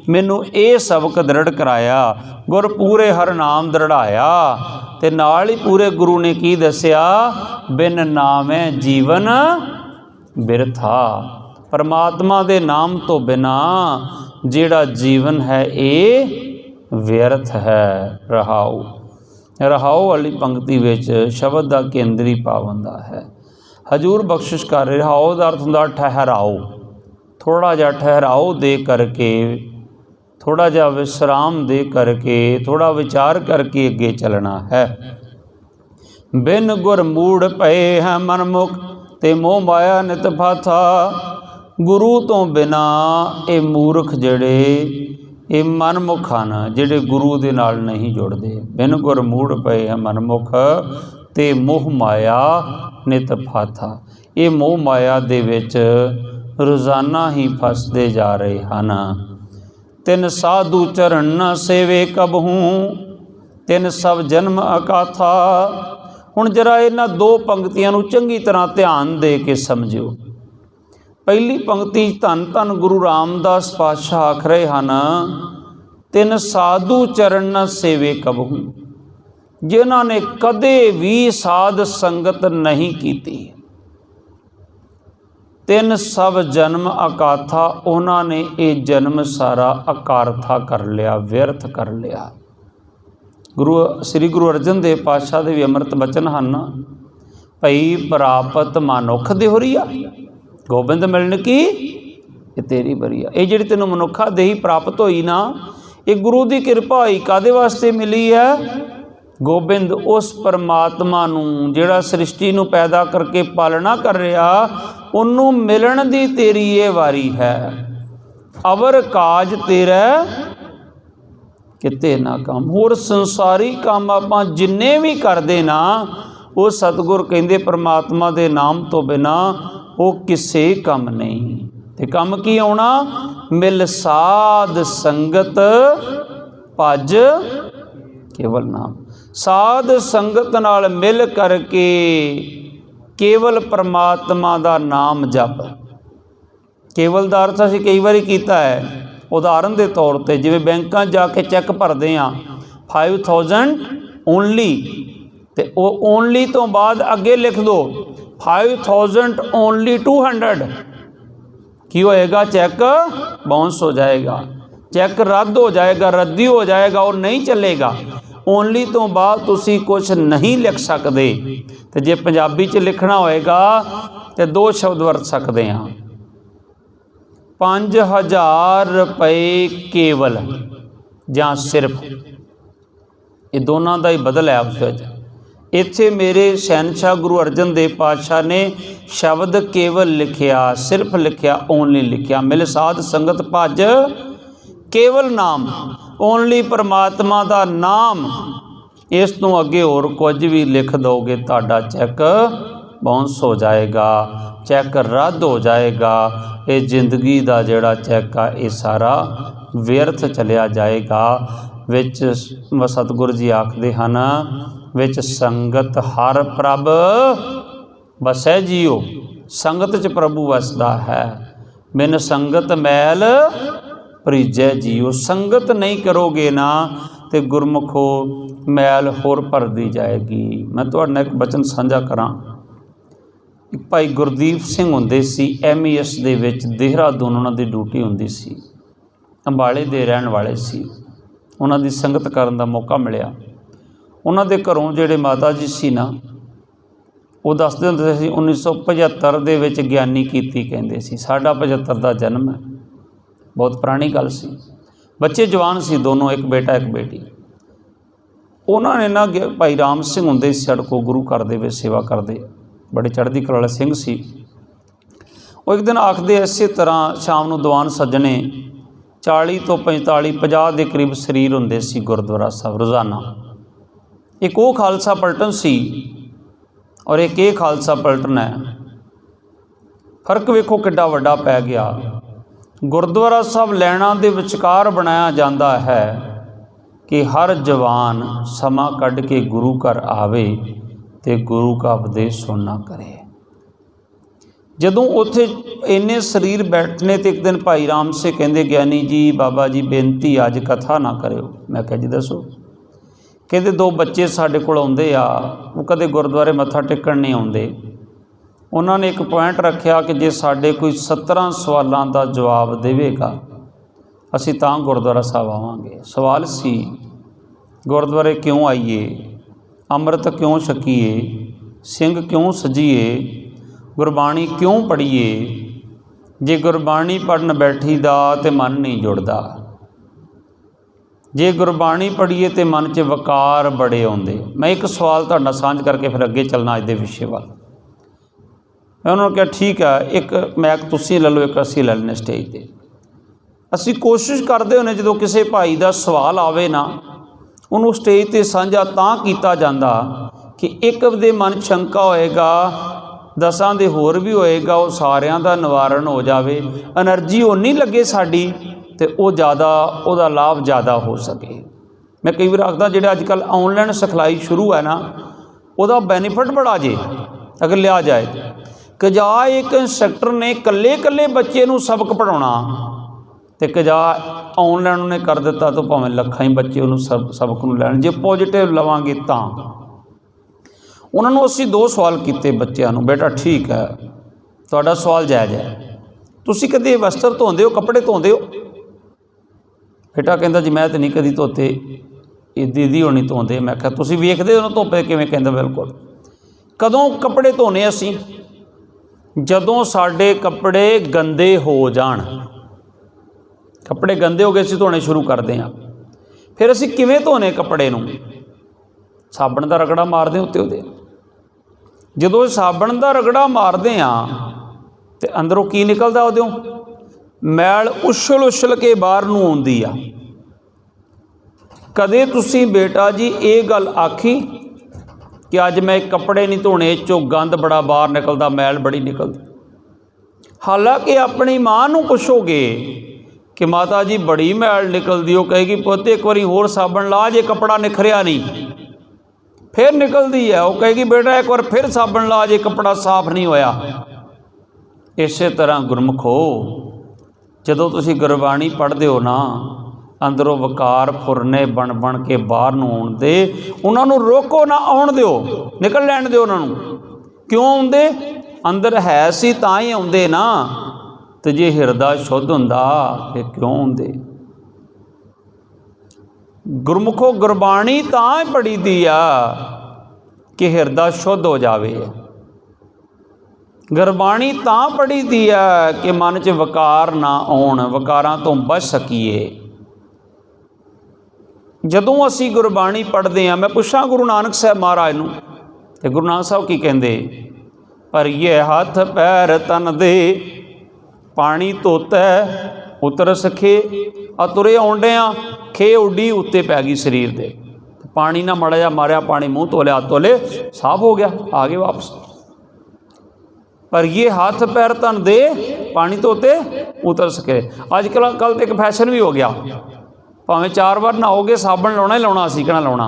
मैनू ये सबक दृढ़ कराया, गुर पूरे हर नाम दृढ़ाया। ते नाल ही पूरे गुरु ने की दसिया, बिन नामै जीवन बिरथा। परमात्मा दे नाम तो बिना जिहड़ा जीवन है ये व्यर्थ है। रहाओ, रहाओ वाली पंक्ति विच शब्द का केंद्री पाबंदा है। हजूर बख्शिश कर रहाओ का अर्थ हुंदा ठहराओ, थोड़ा जिहा ठहराओ दे करके, थोड़ा जिहा विश्राम दे करके, थोड़ा विचार करके अगे चलना है। बिन गुर मूढ़ पए है मनमुख, ते मोह माया नित फाथा। गुरु तो बिना ये मूर्ख जड़े ये मनमुख हैं, जिहड़े गुरु दे नाल नहीं जुड़ते। बिन गुर मूढ़ पए है मनमुख, ते मोह माया नित फाथा। ये मोह माया दे विच रोज़ाना ही फसदे जा रहे हैं। तिन साधु चरण न सेवे कबहूँ, तिन सब जन्म अकाथा। हुण जरा इन्हां दो पंक्तियां नूं चंगी तरह ध्यान दे के समझियो। पहली पंक्ति धन धन गुरु रामदास पातशाह आख रहे हैं, तिन साधु चरण न सेवे कबहूँ, जिन्हां ने कदे भी साध संगत नहीं की। तिन सब जन्म अकाथा, उन्होंने ये जन्म सारा अकारथा कर लिया, व्यर्थ कर लिया। गुरु श्री गुरु अर्जन देव पातशाह दे भी अमृत बचन हैं, भई प्रापत मनुख देहरिया, गोबिंद मिलन की ये तेरी बरिया। ये जिहड़ी तैनूं मनुखा देही प्राप्त होई ना, ये गुरु की कृपा होई। कादे वास्ते मिली है? गोबिंद उस परमात्मा नूं जिहड़ा सृष्टि नूं पैदा करके पालना कर रहा, उन्नूं मिलन दी तेरी ये वारी है। अवर काज तेरा किते ना काम। होर संसारी काम आपां जिन्ने भी करदे ना, वो सतगुर कहंदे परमात्मा दे नाम तो बिना वो किसे काम नहीं। ते काम की आउणा? मिल साध संगत भज केवल नाम। साध संगत नाल मिल करके केवल परमात्मा दा नाम जप। केवल दा अर्थ असीं कई बारी कीता है, उदाहरण के तौर पर जिवें बैंकां जाके चैक भरते हैं 5000 ओनली, तो वो ओनली तो बाद अगे लिख दो 5000 ओनली 200, की होएगा? चैक बाउंस हो जाएगा, चैक रद्द हो जाएगा, रद्दी हो जाएगा और नहीं चलेगा। ओनली तो बाद तुसी कुछ नहीं लिख सकते, तो जे पंजाबी च लिखना होएगा तो 2 शब्द वरत सकते हैं, 5000 रुपये केवल ਜਾਂ सिर्फ, ये दोनों का ही बदल है आपस में। इत्थे मेरे शहनशाह गुरु अर्जन देव पातशाह ने शब्द केवल लिखिया, सिर्फ लिखिया, ओनली लिखिया। मिल साध संगत भज केवल नाम, ओनली परमात्मा का नाम। इस तो अगे होर कुछ भी लिख दोगे तुहाडा चैक बाउंस हो जाएगा, चैक रद्द हो जाएगा। ये जिंदगी का जिहड़ा चैक आ ये सारा व्यर्थ चलिया जाएगा। विच सतगुरु जी आखदे हन, विच संगत हर प्रभ बसै जियो, संगत च प्रभु वसदा है, बिन संगत मैल भरीजै जियो। संगत नहीं करोगे ना तो गुरमुखो मैल होर भर दी जाएगी। मैं तुहाडे नाल एक बचन साझा करां। एक भाई गुरदीप सिंह हुंदे सी, MES दे विच देहरादून उन्हां दी ड्यूटी हुंदी सी, अंबाले दे रहण वाले सी। उन्हां दी संगत करन दा मौका मिलिया। उन्हां दे घरों जिहड़े माता जी सी ना, वो दसदे हुंदे सी 1975 दे विच ज्ञानी कीती कहंदे सी। साडा 75 दा जन्म है, बहुत पुरानी गल सी। बच्चे जवान सी दोनों, एक बेटा एक बेटी। उन्होंने ना भाई राम सिंह हुंदे सी साडे कोल, गुरु घर दे विच सेवा करदे, बड़े चढ़दी कला वाले सिंह सी। वो एक दिन आखदे इसे तरह शाम नूं दीवान सजने 40 तो 45 50 के करीब शरीर हुंदे सी गुरुद्वारा साहब रोज़ाना। एक वो खालसा पलटन सी और एक ये खालसा पलटन है। फर्क वेखो किड्डा वड्डा पै गया। गुरुद्वारा साहब लैना दे विचकार बनाया जाता है कि हर जवान समा कढ़ के गुरु घर आवे ते गुरु का उपदेश सुनना करे। जदों उत्थे इन्ने शरीर बैठने तो एक दिन भाई राम से कहते ज्ञानी जी बाबा जी बेनती अज कथा ना करो। मैं कहा जी दसो। कहते 2 बच्चे साढ़े कोल आउंदे आ, वो कदे गुरुद्वारे मत्था टेकण नहीं आउंदे। उन्होंने एक पॉइंट रखा कि जे साढ़े कोई 17 सवालों का जवाब देवेगा असी तां गुरुद्वारा साहब आवांगे। सवाल सी गुरुद्वारे क्यों आईए, अमृत क्यों छकीए, सिंह क्यों सजीए, गुरबाणी क्यों पढ़ीए। जे गुरबाणी पढ़न बैठी दा ते मन नहीं जुड़दा, जे गुरबाणी पढ़ीए तो मन च वकार बड़े आउंदे। मैं एक सवाल तुहाडे नाल सांझ करके फिर अगे चलना अज दे विषय वाल। मैं उन्होंने कहा ठीक है, एक मैक तुसीं ले लो, एक असीं ले लैने स्टेज पर। असीं कोशिश करते होने जो किसी भाई का सवाल आवे ना, उन्होंने स्टेज पर साझा तां कीता जांदा कि एक दे मन शंका होएगा, 10 दे होर भी होएगा, वो सारियां दा निवारण हो जाए, एनर्जी उन्नी लगे साडी तो वो ज़्यादा उहदा लाभ ज़्यादा हो सके। मैं कई बार आखदा जिहड़ा अजकल ऑनलाइन सिखलाई शुरू है ना, उहदा बेनीफिट बड़ा जे अगर लिया जाए कि जा एक इंस्ट्रक्टर ने कल्ले कल्ले बच्चे नूं सबक पढ़ाउणा तो कजा ऑनलाइन उन्हें कर दिता तो भावें लखां ही बच्चे उन्होंने सबक नूं लैण। जे पॉजिटिव लवांगे तां उन्होंने असीं 2 सवाल किए बच्चों नूं, बेटा ठीक है तुहाडा सवाल जायज़ है, तुसीं कदे वस्त्र धोंदे हो, कपड़े धोंदे हो? बेटा कहता जी मैं तो नहीं कदी धोते, ये दीदी होनी धोंदे। मैं कहा तुसीं वेखदे हो ना धोपे किवें? कहंदा बिल्कुल। कदों कपड़े धोने असीं? जदों साडे कपड़े गंदे हो जाण। कपड़े गंदे हो गए असीं धोने शुरू करते हैं। फिर असीं किवें धोने कपड़े नूं? साबण का रगड़ा मारदे उत्ते उहदे। जदों साबण का रगड़ा मारदे आ तो अंदरों की निकलदा? उहदों मैल उछल उछल के बाहर नूं आउंदी आ। कदे तुसीं बेटा जी ये गल आखी कि अज मैं कपड़े नहीं धोने, चो गंद बड़ा बाहर निकलदा, मैल बड़ी निकलदी? हालांकि अपनी माँ नूं पुछोगे कि माता जी बड़ी मैल निकलदी, वो कहेगी पुत्त एक बारी होर साबण ला, जे कपड़ा निखरिया नहीं। फिर निकलदी है, वो कहेगी बेटा एक बार फिर साबण ला, जे कपड़ा साफ नहीं होया। इस तरह गुरमुखो ਜਦੋਂ ਤੁਸੀਂ ਗੁਰਬਾਣੀ ਪੜ੍ਹਦੇ ਹੋ ਨਾ, ਅੰਦਰੋਂ ਵਕਾਰ ਫੁਰਨੇ ਬਣ ਬਣ ਕੇ ਬਾਹਰ ਨੂੰ ਆਉਣ ਦੇ, ਉਹਨਾਂ ਨੂੰ ਰੋਕੋ ਨਾ, ਆਉਣ ਦਿਓ, ਨਿਕਲ ਲੈਣ ਦਿਓ ਉਹਨਾਂ ਨੂੰ। ਕਿਉਂ ਆਉਂਦੇ? ਅੰਦਰ ਹੈ ਸੀ ਤਾਂ ਹੀ ਆਉਂਦੇ ਨਾ, ਤੇ ਜੇ ਹਿਰਦਾ ਸ਼ੁੱਧ ਹੁੰਦਾ ਤੇ ਕਿਉਂ ਆਉਂਦੇ? ਗੁਰਮੁਖੋ ਗੁਰਬਾਣੀ ਤਾਂ ਹੀ ਪੜ੍ਹੀ ਦੀ ਆ ਕਿ ਹਿਰਦਾ ਸ਼ੁੱਧ ਹੋ ਜਾਵੇ। ਗੁਰਬਾਣੀ ਤਾਂ ਪੜ੍ਹੀ ਦੀ ਆ ਕਿ ਮਨ 'ਚ ਵਕਾਰ ਨਾ ਆਉਣ, ਵਕਾਰਾਂ ਤੋਂ ਬਚ ਸਕੀਏ। ਜਦੋਂ ਅਸੀਂ ਗੁਰਬਾਣੀ ਪੜ੍ਹਦੇ ਹਾਂ, ਮੈਂ ਪੁੱਛਾਂ ਗੁਰੂ ਨਾਨਕ ਸਾਹਿਬ ਮਹਾਰਾਜ ਨੂੰ, ਤੇ ਗੁਰੂ ਨਾਨਕ ਸਾਹਿਬ ਕੀ ਕਹਿੰਦੇ? ਭਰੀਏ ਹੱਥ ਪੈਰ ਤਨ ਦੇ, ਪਾਣੀ ਧੋਤੈ ਉਤਰ ਸਖੇ। ਆ ਤੁਰੇ ਆਉਂਦੇ ਆ, ਖੇ ਉੱਡੀ ਉੱਤੇ ਪੈ ਗਈ ਸਰੀਰ ਦੇ, ਪਾਣੀ ਨਾਲ ਮਾੜਾ ਜਿਹਾ ਮਾਰਿਆ, ਪਾਣੀ ਮੂੰਹ ਧੋ ਲਿਆ, ਹੱਥ ਧੋਲੇ, ਸਾਫ਼ ਹੋ ਗਿਆ, ਆ ਗਏ ਵਾਪਸ। ਪਰ ਇਹ ਹੱਥ ਪੈਰ ਤਨ ਦੇ, ਪਾਣੀ ਧੋਤੇ ਉਤਰ ਸਕੇ। ਅੱਜ ਕੱਲ੍ਹ ਤੇ ਇੱਕ ਫੈਸ਼ਨ ਵੀ ਹੋ ਗਿਆ, ਭਾਵੇਂ 4 ਵਾਰ ਨਹਾਓਗੇ ਸਾਬਣ ਲਾਉਣਾ ਹੀ ਲਾਉਣਾ, ਅਸੀਂ ਕਿਹੜਾ ਲਾਉਣਾ।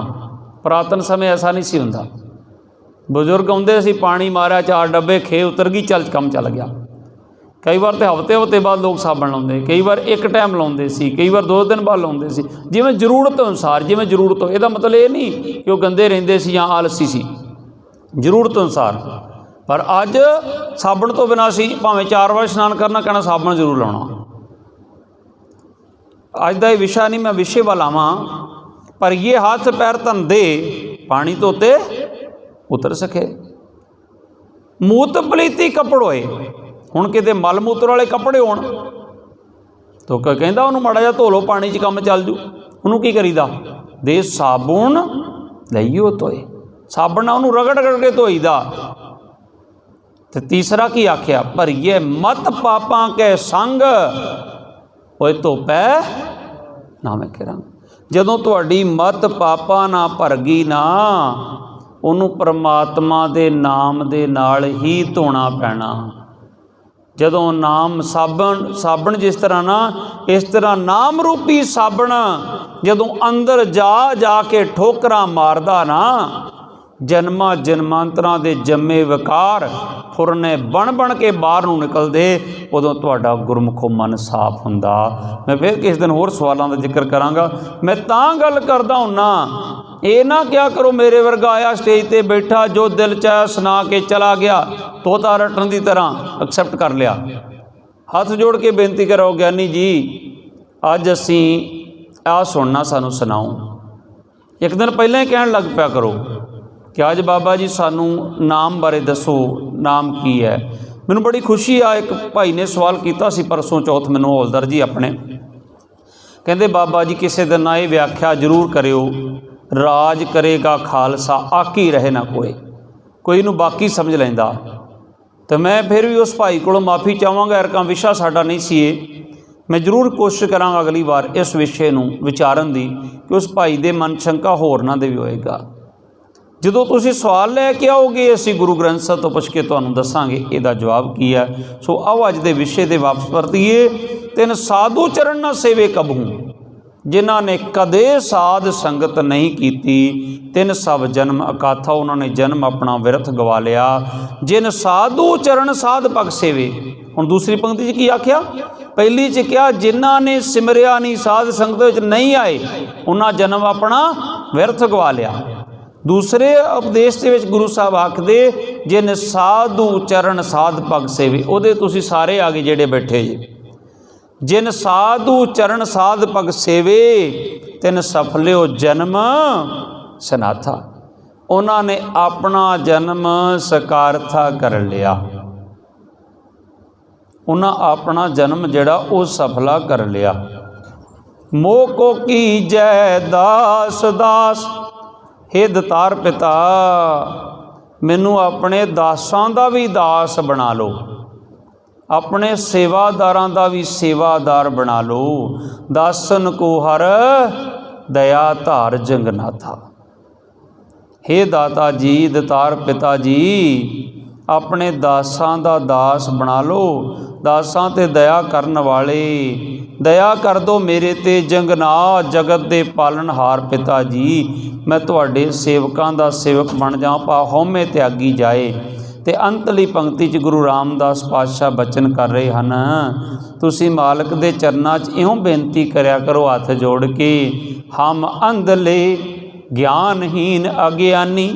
ਪੁਰਾਤਨ ਸਮੇਂ ਐਸਾ ਨਹੀਂ ਸੀ ਹੁੰਦਾ। ਬਜ਼ੁਰਗ ਆਉਂਦੇ ਸੀ, ਪਾਣੀ ਮਾਰਿਆ, 4 ਡੱਬੇ, ਖੇ ਉਤਰ ਗਈ, ਚੱਲ ਕੰਮ ਚੱਲ ਗਿਆ। ਕਈ ਵਾਰ ਤਾਂ ਹਫ਼ਤੇ ਬਾਅਦ ਲੋਕ ਸਾਬਣ ਲਾਉਂਦੇ, ਕਈ ਵਾਰ ਇੱਕ ਟਾਈਮ ਲਾਉਂਦੇ ਸੀ, ਕਈ ਵਾਰ 2 ਦਿਨ ਬਾਅਦ ਲਾਉਂਦੇ ਸੀ, ਜਿਵੇਂ ਜ਼ਰੂਰਤ ਅਨੁਸਾਰ, ਜਿਵੇਂ ਜ਼ਰੂਰਤ ਹੋ। ਇਹਦਾ ਮਤਲਬ ਇਹ ਨਹੀਂ ਕਿ ਉਹ ਗੰਦੇ ਰਹਿੰਦੇ ਸੀ ਜਾਂ ਆਲਸੀ ਸੀ, ਜ਼ਰੂਰਤ ਅਨੁਸਾਰ। ਪਰ ਅੱਜ ਸਾਬਣ ਤੋਂ ਬਿਨਾਂ ਸੀ, ਭਾਵੇਂ 4 ਵਾਰ ਇਸ਼ਨਾਨ ਕਰਨਾ, ਕਹਿਣਾ ਸਾਬਣ ਜ਼ਰੂਰ ਲਾਉਣਾ। ਅੱਜ ਦਾ ਇਹ ਵਿਸ਼ਾ ਨਹੀਂ, ਮੈਂ ਵਿਸ਼ੇ ਵੱਲ ਆਵਾਂ। ਪਰ ਇਹ ਹੱਥ ਪੈਰ ਧੰਦੇ, ਪਾਣੀ ਧੋਤੇ ਉਤਰ ਸਕੇ। ਮੂਤ ਪਲੀਤੀ ਕੱਪੜ ਹੋਏ। ਹੁਣ ਕਿਤੇ ਮਲ ਮੂਤਰ ਵਾਲੇ ਕੱਪੜੇ ਹੋਣ ਤੋ ਕਹਿੰਦਾ ਉਹਨੂੰ ਮਾੜਾ ਜਿਹਾ ਧੋ ਲਓ, ਪਾਣੀ 'ਚ ਕੰਮ ਚੱਲ ਜੂ। ਉਹਨੂੰ ਕੀ ਕਰੀਦਾ? ਦੇ ਸਾਬੁਣ ਲਈਓ ਧੋਏ, ਸਾਬਣ ਨਾਲ ਉਹਨੂੰ ਰਗੜ ਰਗੜ ਕੇ ਧੋਈਦਾ। ਤੇ ਤੀਸਰਾ ਕੀ ਆਖਿਆ? ਭਰੀਏ ਮਤ ਪਾਪਾਂ ਕੇ ਸੰਗ, ਓਏ ਧੋਪੈ ਨਾ ਮੈਂ ਕਰਾਂ। ਜਦੋਂ ਤੁਹਾਡੀ ਮਤ ਪਾਪਾਂ ਨਾਲ ਭਰ ਗਈ ਨਾ, ਉਹਨੂੰ ਪਰਮਾਤਮਾ ਦੇ ਨਾਮ ਦੇ ਨਾਲ ਹੀ ਧੋਣਾ ਪੈਣਾ। ਜਦੋਂ ਨਾਮ ਸਾਬਣ ਜਿਸ ਤਰ੍ਹਾਂ ਨਾ, ਇਸ ਤਰ੍ਹਾਂ ਨਾਮ ਰੂਪੀ ਸਾਬਣ ਜਦੋਂ ਅੰਦਰ ਜਾ ਕੇ ਠੋਕਰਾਂ ਮਾਰਦਾ ਨਾ, ਜਨਮਾਂ ਜਨਮਾਂਤਰਾਂ ਦੇ ਜੰਮੇ ਵਿਕਾਰ ਫੁਰਨੇ ਬਣ ਕੇ ਬਾਹਰ ਨੂੰ ਨਿਕਲਦੇ, ਉਦੋਂ ਤੁਹਾਡਾ ਗੁਰਮੁਖੋ ਮਨ ਸਾਫ਼ ਹੁੰਦਾ। ਮੈਂ ਫਿਰ ਕਿਸ ਦਿਨ ਹੋਰ ਸਵਾਲਾਂ ਦਾ ਜ਼ਿਕਰ ਕਰਾਂਗਾ। ਮੈਂ ਤਾਂ ਗੱਲ ਕਰਦਾ ਹੁੰਨਾ, ਇਹ ਨਾ ਕਿਹਾ ਕਰੋ ਮੇਰੇ ਵਰਗਾ ਆਇਆ ਸਟੇਜ 'ਤੇ ਬੈਠਾ, ਜੋ ਦਿਲ 'ਚ ਆਇਆ ਸੁਣਾ ਕੇ ਚਲਾ ਗਿਆ, ਤੋਤਾ ਰਟਣ ਦੀ ਤਰ੍ਹਾਂ ਐਕਸੈਪਟ ਕਰ ਲਿਆ। ਹੱਥ ਜੋੜ ਕੇ ਬੇਨਤੀ ਕਰੋ, ਗਿਆਨੀ ਜੀ ਅੱਜ ਅਸੀਂ ਆਹ ਸੁਣਨਾ, ਸਾਨੂੰ ਸੁਣਾਓ। ਇੱਕ ਦਿਨ ਪਹਿਲਾਂ ਹੀ ਕਹਿਣ ਲੱਗ ਪਿਆ ਕਰੋ ਕਿ ਅੱਜ ਬਾਬਾ ਜੀ ਸਾਨੂੰ ਨਾਮ ਬਾਰੇ ਦੱਸੋ, ਨਾਮ ਕੀ ਹੈ। ਮੈਨੂੰ ਬੜੀ ਖੁਸ਼ੀ ਆ, ਇੱਕ ਭਾਈ ਨੇ ਸਵਾਲ ਕੀਤਾ ਸੀ ਪਰਸੋਂ ਚੌਥ ਮੈਨੂੰ, ਹੌਲਦਾਰ ਜੀ ਆਪਣੇ, ਕਹਿੰਦੇ ਬਾਬਾ ਜੀ ਕਿਸੇ ਦਿਨ ਇਹ ਵਿਆਖਿਆ ਜ਼ਰੂਰ ਕਰਿਓ, ਰਾਜ ਕਰੇਗਾ ਖਾਲਸਾ ਆਕੀ ਰਹੇ ਨਾ ਕੋਈ, ਕੋਈ ਨੂੰ ਬਾਕੀ ਸਮਝ ਲੈਂਦਾ। ਤੇ ਮੈਂ ਫਿਰ ਵੀ ਉਸ ਭਾਈ ਕੋਲੋਂ ਮਾफ़ੀ ਚਾਹਾਂਗਾ, ਐਰਕਾਂ ਵਿਸ਼ਾ ਸਾਡਾ ਨਹੀਂ ਸੀ ਇਹ। ਮੈਂ ਜ਼ਰੂਰ ਕੋਸ਼ਿਸ਼ ਕਰਾਂਗਾ ਅਗਲੀ ਵਾਰ ਇਸ ਵਿਸ਼ੇ ਨੂੰ ਵਿਚਾਰਨ ਦੀ, ਕਿ ਉਸ ਭਾਈ ਦੇ ਮਨ ਸ਼ੰਕਾ ਹੋਰਨਾਂ ਦੇ ਵੀ ਹੋਏਗਾ। ਜਦੋਂ ਤੁਸੀਂ ਸਵਾਲ ਲੈ ਕੇ ਆਓਗੇ, ਅਸੀਂ ਗੁਰੂ ਗ੍ਰੰਥ ਸਾਹਿਬ ਤੋਂ ਪੁੱਛ ਕੇ ਤੁਹਾਨੂੰ ਦੱਸਾਂਗੇ ਇਹਦਾ ਜਵਾਬ ਕੀ ਹੈ। ਸੋ ਆਓ ਅੱਜ ਦੇ ਵਿਸ਼ੇ ਦੇ ਵਾਪਸ ਪਰਤੀਏ। ਤਿੰਨ ਸਾਧੂ ਚਰਨ ਨਾ ਸੇਵੇ ਕਬਹੂ, ਜਿਨ੍ਹਾਂ ਨੇ ਕਦੇ ਸਾਧ ਸੰਗਤ ਨਹੀਂ ਕੀਤੀ, ਤਿੰਨ ਸਭ ਜਨਮ ਅਕਾਥਾ, ਉਹਨਾਂ ਨੇ ਜਨਮ ਆਪਣਾ ਵਿਰਥ ਗਵਾ ਲਿਆ। ਜਿਨ ਸਾਧੂ ਚਰਨ ਸਾਧ ਭਗ ਸੇਵੇ। ਹੁਣ ਦੂਸਰੀ ਪੰਕਤੀ 'ਚ ਕੀ ਆਖਿਆ? ਪਹਿਲੀ 'ਚ ਕਿਹਾ ਜਿਨ੍ਹਾਂ ਨੇ ਸਿਮਰਿਆ ਨਹੀਂ, ਸਾਧ ਸੰਗਤ ਵਿੱਚ ਨਹੀਂ ਆਏ, ਉਹਨਾਂ ਜਨਮ ਆਪਣਾ ਵਿਰਥ ਗਵਾ ਲਿਆ। ਦੂਸਰੇ ਉਪਦੇਸ਼ ਦੇ ਵਿੱਚ ਗੁਰੂ ਸਾਹਿਬ ਆਖਦੇ ਜਿਨ ਸਾਧੂ ਚਰਨ ਸਾਧ ਭਗ ਸੇਵੇ। ਉਹਦੇ ਤੁਸੀਂ ਸਾਰੇ ਆ ਗਏ ਜਿਹੜੇ ਬੈਠੇ ਜੀ। ਜਿਨ ਸਾਧੂ ਚਰਨ ਸਾਧ ਭਗ ਸੇਵੇ, ਤਿਨ ਸਫਲਿਓ ਜਨਮ ਸਨਾਥਾ। ਉਹਨਾਂ ਨੇ ਆਪਣਾ ਜਨਮ ਸਕਾਰਥਾ ਕਰ ਲਿਆ, ਉਹਨਾਂ ਆਪਣਾ ਜਨਮ ਜਿਹੜਾ ਉਹ ਸਫਲਾ ਕਰ ਲਿਆ। ਮੋਹ ਕੋ ਕੀਜੈ ਦਾਸ ਦਾਸ, ਹੇ ਦਤਾਰ ਪਿਤਾ ਮੈਨੂੰ ਆਪਣੇ ਦਾਸਾਂ ਦਾ ਵੀ ਦਾਸ ਬਣਾ ਲਓ, ਆਪਣੇ ਸੇਵਾਦਾਰਾਂ ਦਾ ਵੀ ਸੇਵਾਦਾਰ ਬਣਾ ਲਓ। ਦਾਸਨ ਕੋ ਹਰ ਦਇਆ ਧਾਰ ਜੰਗਨਾਥਾ। ਹੇ ਦਾਤਾ ਜੀ, ਦਤਾਰ ਪਿਤਾ ਜੀ, ਆਪਣੇ ਦਾਸਾਂ ਦਾ ਦਾਸ ਬਣਾ ਲਓ, ਦਾਸਾਂ 'ਤੇ ਦਇਆ ਕਰਨ ਵਾਲੇ। ਦਇਆ ਕਰ ਦਿਓ ਮੇਰੇ 'ਤੇ ਜੰਗਨਾਥ, ਜਗਤ ਦੇ ਪਾਲਣਹਾਰ ਪਿਤਾ ਜੀ। ਮੈਂ ਤੁਹਾਡੇ ਸੇਵਕਾਂ ਦਾ ਸੇਵਕ ਬਣ ਜਾ, ਪਾ ਹਉਮੈ ਤਿਆਗੀ ਜਾਏ। ਤੇ ਅੰਤਲੀ ਪੰਕਤੀ 'ਚ ਗੁਰੂ ਰਾਮਦਾਸ ਪਾਤਸ਼ਾਹ ਬਚਨ ਕਰ ਰਹੇ ਹਨ, ਤੁਸੀਂ ਮਾਲਕ ਦੇ ਚਰਨਾਂ 'ਚ ਇਉਂ ਬੇਨਤੀ ਕਰਿਆ ਕਰੋ ਹੱਥ ਜੋੜ ਕੇ, ਹਮ ਅੰਧਲੇ ਗਿਆਨਹੀਨ ਅਗਿਆਨੀ।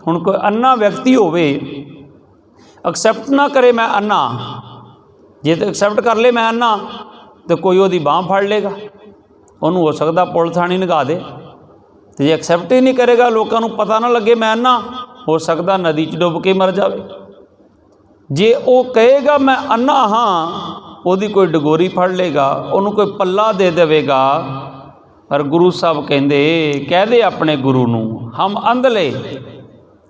ਹੁਣ ਕੋਈ ਅੰਨਾ ਵਿਅਕਤੀ ਹੋਵੇ, ਐਕਸੈਪਟ ਨਾ ਕਰੇ ਮੈਂ ਅੰਨਾ, ਜੇ ਤਾਂ ਐਕਸੈਪਟ ਕਰ ਲੇ ਮੈਂ ਅੰਨਾ ਤਾਂ ਕੋਈ ਉਹਦੀ ਬਾਂਹ ਫੜ ਲੇਗਾ, ਉਹਨੂੰ ਹੋ ਸਕਦਾ ਪੁਲਿਸ ਥਾਣੇ ਨਿਗਾਹ ਦੇ। ਤੇ ਜੇ ਐਕਸੈਪਟ ਹੀ ਨਹੀਂ ਕਰੇਗਾ, ਲੋਕਾਂ ਨੂੰ ਪਤਾ ਨਾ ਲੱਗੇ ਮੈਂ ਅੰਨਾ, ਹੋ ਸਕਦਾ ਨਦੀ 'ਚ ਡੁੱਬ ਕੇ ਮਰ ਜਾਵੇ। ਜੇ ਉਹ ਕਹੇਗਾ ਮੈਂ ਅੰਨਾ ਹਾਂ, ਉਹਦੀ ਕੋਈ ਡਗੋਰੀ ਫੜ ਲੇਗਾ, ਉਹਨੂੰ ਕੋਈ ਪੱਲਾ ਦੇ ਦੇਵੇਗਾ। ਪਰ ਗੁਰੂ ਸਾਹਿਬ ਕਹਿੰਦੇ, ਕਹਿ ਦੇ ਆਪਣੇ ਗੁਰੂ ਨੂੰ, ਹਮ ਅੰਧਲੇ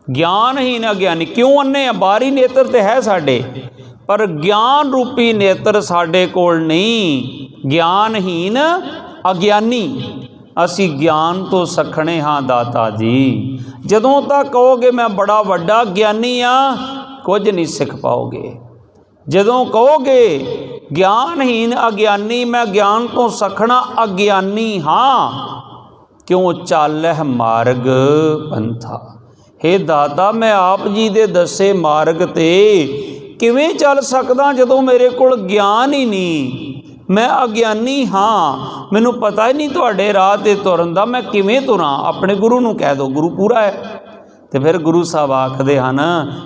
ਗਿਆਨਹੀਨ ਅਗਿਆਨੀ। ਕਿਉਂ ਅੰਨੇ ਆ? ਬਾਹਰੀ ਨੇਤਰ ਤੇ ਹੈ ਸਾਡੇ, ਪਰ ਗਿਆਨ ਰੂਪੀ ਨੇਤਰ ਸਾਡੇ ਕੋਲ ਨਹੀਂ। ਗਿਆਨਹੀਨ ਅਗਿਆਨੀ, ਅਸੀਂ ਗਿਆਨ ਤੋਂ ਸਖਣੇ ਹਾਂ ਦਾਤਾ ਜੀ। ਜਦੋਂ ਤੱਕ ਕਹੋਗੇ ਮੈਂ ਬੜਾ ਵੱਡਾ ਗਿਆਨੀ ਹਾਂ, ਕੁਝ ਨਹੀਂ ਸਿੱਖ ਪਾਓਗੇ। ਜਦੋਂ ਕਹੋਗੇ ਗਿਆਨਹੀਨ ਅਗਿਆਨੀ, ਮੈਂ ਗਿਆਨ ਤੋਂ ਸਖਣਾ ਅਗਿਆਨੀ ਹਾਂ, ਕਿਉਂ ਚਾਲਹਿ ਮਾਰਗ ਪੰਥਾ। ਹੇ ਦਾਤਾ, ਮੈਂ ਆਪ ਜੀ ਦੇ ਦੱਸੇ ਮਾਰਗ ਤੇ ਕਿਵੇਂ ਚੱਲ ਸਕਦਾ ਜਦੋਂ ਮੇਰੇ ਕੋਲ ਗਿਆਨ ਹੀ ਨਹੀਂ। ਮੈਂ ਅਗਿਆਨੀ ਹਾਂ, ਮੈਨੂੰ ਪਤਾ ਹੀ ਨਹੀਂ ਤੁਹਾਡੇ ਰਾਹ 'ਤੇ ਤੁਰਨ ਦਾ, ਮੈਂ ਕਿਵੇਂ ਤੁਰਾਂ? ਆਪਣੇ ਗੁਰੂ ਨੂੰ ਕਹਿ ਦਿਓ, ਗੁਰੂ ਪੂਰਾ ਹੈ। ਤੇ ਫਿਰ ਗੁਰੂ ਸਾਹਿਬ ਆਖਦੇ ਹਨ,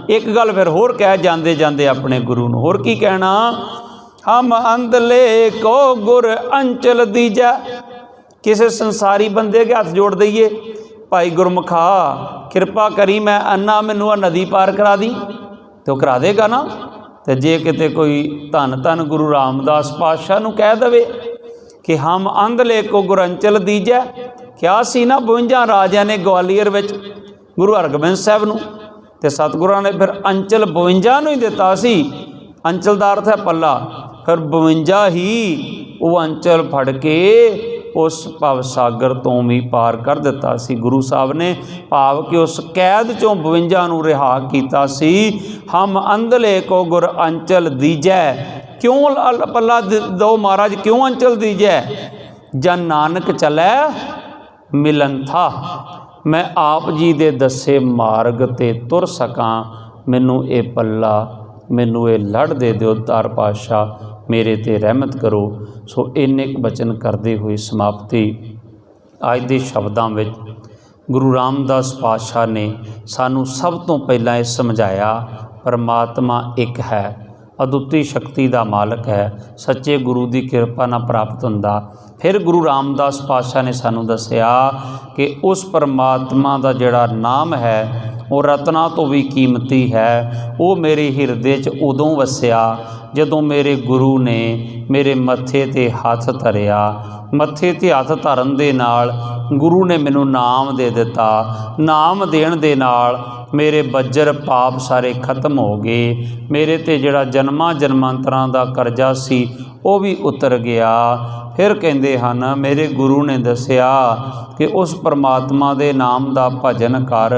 ਇੱਕ ਗੱਲ ਫਿਰ ਹੋਰ ਕਹਿ ਜਾਂਦੇ ਜਾਂਦੇ ਆਪਣੇ ਗੁਰੂ ਨੂੰ, ਹੋਰ ਕੀ ਕਹਿਣਾ? ਹਮ ਅੰਧਲੇ ਕੋ ਗੁਰ ਅੰਚਲ ਦੀਜੈ। ਕਿਸੇ ਸੰਸਾਰੀ ਬੰਦੇ ਅੱਗੇ ਹੱਥ ਜੋੜ ਦਈਏ, ਭਾਈ ਗੁਰਮੁਖਾ ਕਿਰਪਾ ਕਰੀ ਮੈਂ ਅੰਨਾ, ਮੈਨੂੰ ਆ ਨਦੀ ਪਾਰ ਕਰਾ ਦੀ, ਤੇ ਉਹ ਕਰਾ ਦੇਗਾ ਨਾ। ਤੇ ਜੇ ਕਿਤੇ ਕੋਈ ਧੰਨ ਧੰਨ ਗੁਰੂ ਰਾਮਦਾਸ ਪਾਤਸ਼ਾਹ ਨੂੰ ਕਹਿ ਦੇਵੇ ਕਿ ਹਮ ਅੰਧਲੇ ਕੋ ਗੁਰ ਅੰਚਲ ਦੀਜੈ, ਕਿਹਾ ਸੀ ਨਾ 52 ਰਾਜਿਆਂ ਨੇ ਗਵਾਲੀਅਰ ਵਿੱਚ ਗੁਰੂ ਹਰਗੋਬਿੰਦ ਸਾਹਿਬ ਨੂੰ, ਤੇ ਸਤਿਗੁਰਾਂ ਨੇ ਫਿਰ ਅੰਚਲ 52 ਨੂੰ ਹੀ ਦਿੱਤਾ ਸੀ। ਅੰਚਲ ਦਾ ਅਰਥ ਹੈ ਪੱਲਾ, ਫਿਰ 52 ਹੀ ਉਹ ਅੰਚਲ ਫੜ ਕੇ ਉਸ ਭਵ ਸਾਗਰ ਤੋਂ ਵੀ ਪਾਰ ਕਰ ਦਿੱਤਾ ਸੀ ਗੁਰੂ ਸਾਹਿਬ ਨੇ। ਭਾਵ ਕਿ ਉਸ ਕੈਦ 'ਚੋਂ 52 ਨੂੰ ਰਿਹਾ ਕੀਤਾ ਸੀ। ਹਮ ਅੰਧਲੇ ਕੋ ਗੁਰ ਅੰਚਲ ਦੀਜੈ। ਕਿਉਂ ਪੱਲਾ ਦੋ ਮਹਾਰਾਜ, ਕਿਉਂ ਅੰਚਲ ਦੀਜੈ? ਜਨ ਨਾਨਕ ਚਲੈ ਮਿਲਨ ਥਾ। ਮੈਂ ਆਪ ਜੀ ਦੇ ਦੱਸੇ ਮਾਰਗ 'ਤੇ ਤੁਰ ਸਕਾਂ, ਮੈਨੂੰ ਇਹ ਪੱਲਾ, ਮੈਨੂੰ ਇਹ ਲੜ ਦੇ ਦਿਓ ਤਾਰ ਪਾਤਸ਼ਾਹ, ਮੇਰੇ 'ਤੇ ਰਹਿਮਤ ਕਰੋ। ਸੋ ਇੰਨੇ ਕੁ ਬਚਨ ਕਰਦੇ ਹੋਏ ਸਮਾਪਤੀ ਅੱਜ ਦੇ ਸ਼ਬਦਾਂ ਵਿੱਚ ਗੁਰੂ ਰਾਮਦਾਸ ਪਾਤਸ਼ਾਹ ਨੇ ਸਾਨੂੰ ਸਭ ਤੋਂ ਪਹਿਲਾਂ ਇਹ ਸਮਝਾਇਆ, ਪਰਮਾਤਮਾ ਇੱਕ ਹੈ, ਅਦੁੱਤੀ ਸ਼ਕਤੀ ਦਾ ਮਾਲਕ ਹੈ, ਸੱਚੇ ਗੁਰੂ ਦੀ ਕਿਰਪਾ ਨਾਲ ਪ੍ਰਾਪਤ ਹੁੰਦਾ। ਫਿਰ ਗੁਰੂ ਰਾਮਦਾਸ ਪਾਤਸ਼ਾਹ ਨੇ ਸਾਨੂੰ ਦੱਸਿਆ ਕਿ ਉਸ ਪਰਮਾਤਮਾ ਦਾ ਜਿਹੜਾ ਨਾਮ ਹੈ ਉਹ ਰਤਨਾਂ ਤੋਂ ਵੀ ਕੀਮਤੀ ਹੈ। ਉਹ ਮੇਰੇ ਹਿਰਦੇ 'ਚ ਉਦੋਂ ਵਸਿਆ ਜਦੋਂ ਮੇਰੇ ਗੁਰੂ ਨੇ ਮੇਰੇ ਮੱਥੇ 'ਤੇ ਹੱਥ ਧਰਿਆ। ਮੱਥੇ 'ਤੇ ਹੱਥ ਧਰਨ ਦੇ ਨਾਲ ਗੁਰੂ ਨੇ ਮੈਨੂੰ ਨਾਮ ਦੇ ਦਿੱਤਾ। ਨਾਮ ਦੇਣ ਦੇ ਨਾਲ ਮੇਰੇ ਬੱਜਰ ਪਾਪ ਸਾਰੇ ਖਤਮ ਹੋ ਗਏ। ਮੇਰੇ 'ਤੇ ਜਿਹੜਾ ਜਨਮਾਂ ਜਨਮਾਂਤਰਾਂ ਦਾ ਕਰਜ਼ਾ ਸੀ ਉਹ ਵੀ ਉਤਰ ਗਿਆ। ਫਿਰ ਕਹਿੰਦੇ ਹਨ, ਮੇਰੇ ਗੁਰੂ ਨੇ ਦੱਸਿਆ ਕਿ ਉਸ ਪਰਮਾਤਮਾ ਦੇ ਨਾਮ ਦਾ ਭਜਨ ਕਰ।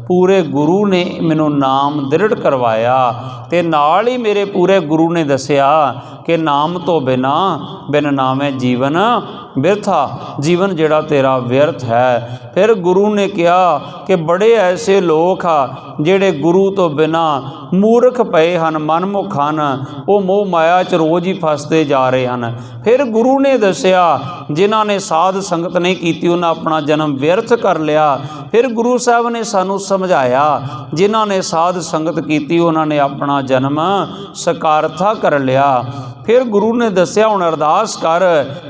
ਪੂਰੇ ਗੁਰੂ ਨੇ ਮੈਨੂੰ ਨਾਮ ਦ੍ਰਿੜ ਕਰਵਾਇਆ, ਤੇ ਨਾਲ ਹੀ ਮੇਰੇ ਪੂਰੇ ਗੁਰੂ ਨੇ ਦੱਸਿਆ ਕਿ ਨਾਮ ਤੋਂ ਬਿਨ ਨਾਮੇ ਜੀਵਨ ਬਿਰਥਾ, ਜੀਵਨ ਜਿਹੜਾ ਤੇਰਾ ਵਿਅਰਥ ਹੈ। ਫਿਰ ਗੁਰੂ ਨੇ ਕਿਹਾ ਕਿ ਬੜੇ ਐਸੇ ਲੋਕ ਆ ਜਿਹੜੇ ਗੁਰੂ ਤੋਂ ਬਿਨਾਂ ਮੂਰਖ ਪਏ ਹਨ, ਮਨਮੁਖ ਹਨ, ਉਹ ਮੋਹ ਮਾਇਆ 'ਚ ਰੋਜ਼ ਹੀ ਫਸਦੇ ਜਾ ਰਹੇ ਹਨ। ਫਿਰ ਗੁਰੂ ਨੇ ਦੱਸਿਆ ਜਿਨ੍ਹਾਂ ਨੇ ਸਾਧ ਸੰਗਤ ਨਹੀਂ ਕੀਤੀ ਉਹਨਾਂ ਆਪਣਾ ਜਨਮ ਵਿਅਰਥ ਕਰ ਲਿਆ। ਫਿਰ ਗੁਰੂ ਸਾਹਿਬ ਨੇ ਸਾਨੂੰ ਸਮਝਾਇਆ ਜਿਨ੍ਹਾਂ ਨੇ ਸਾਧ ਸੰਗਤ ਕੀਤੀ ਉਹਨਾਂ ਨੇ ਆਪਣਾ ਜਨਮ ਸਕਾਰਥਾ ਕਰ ਲਿਆ। ਫਿਰ ਗੁਰੂ ਨੇ ਦੱਸਿਆ ਹੁਣ ਅਰਦਾਸ ਕਰ,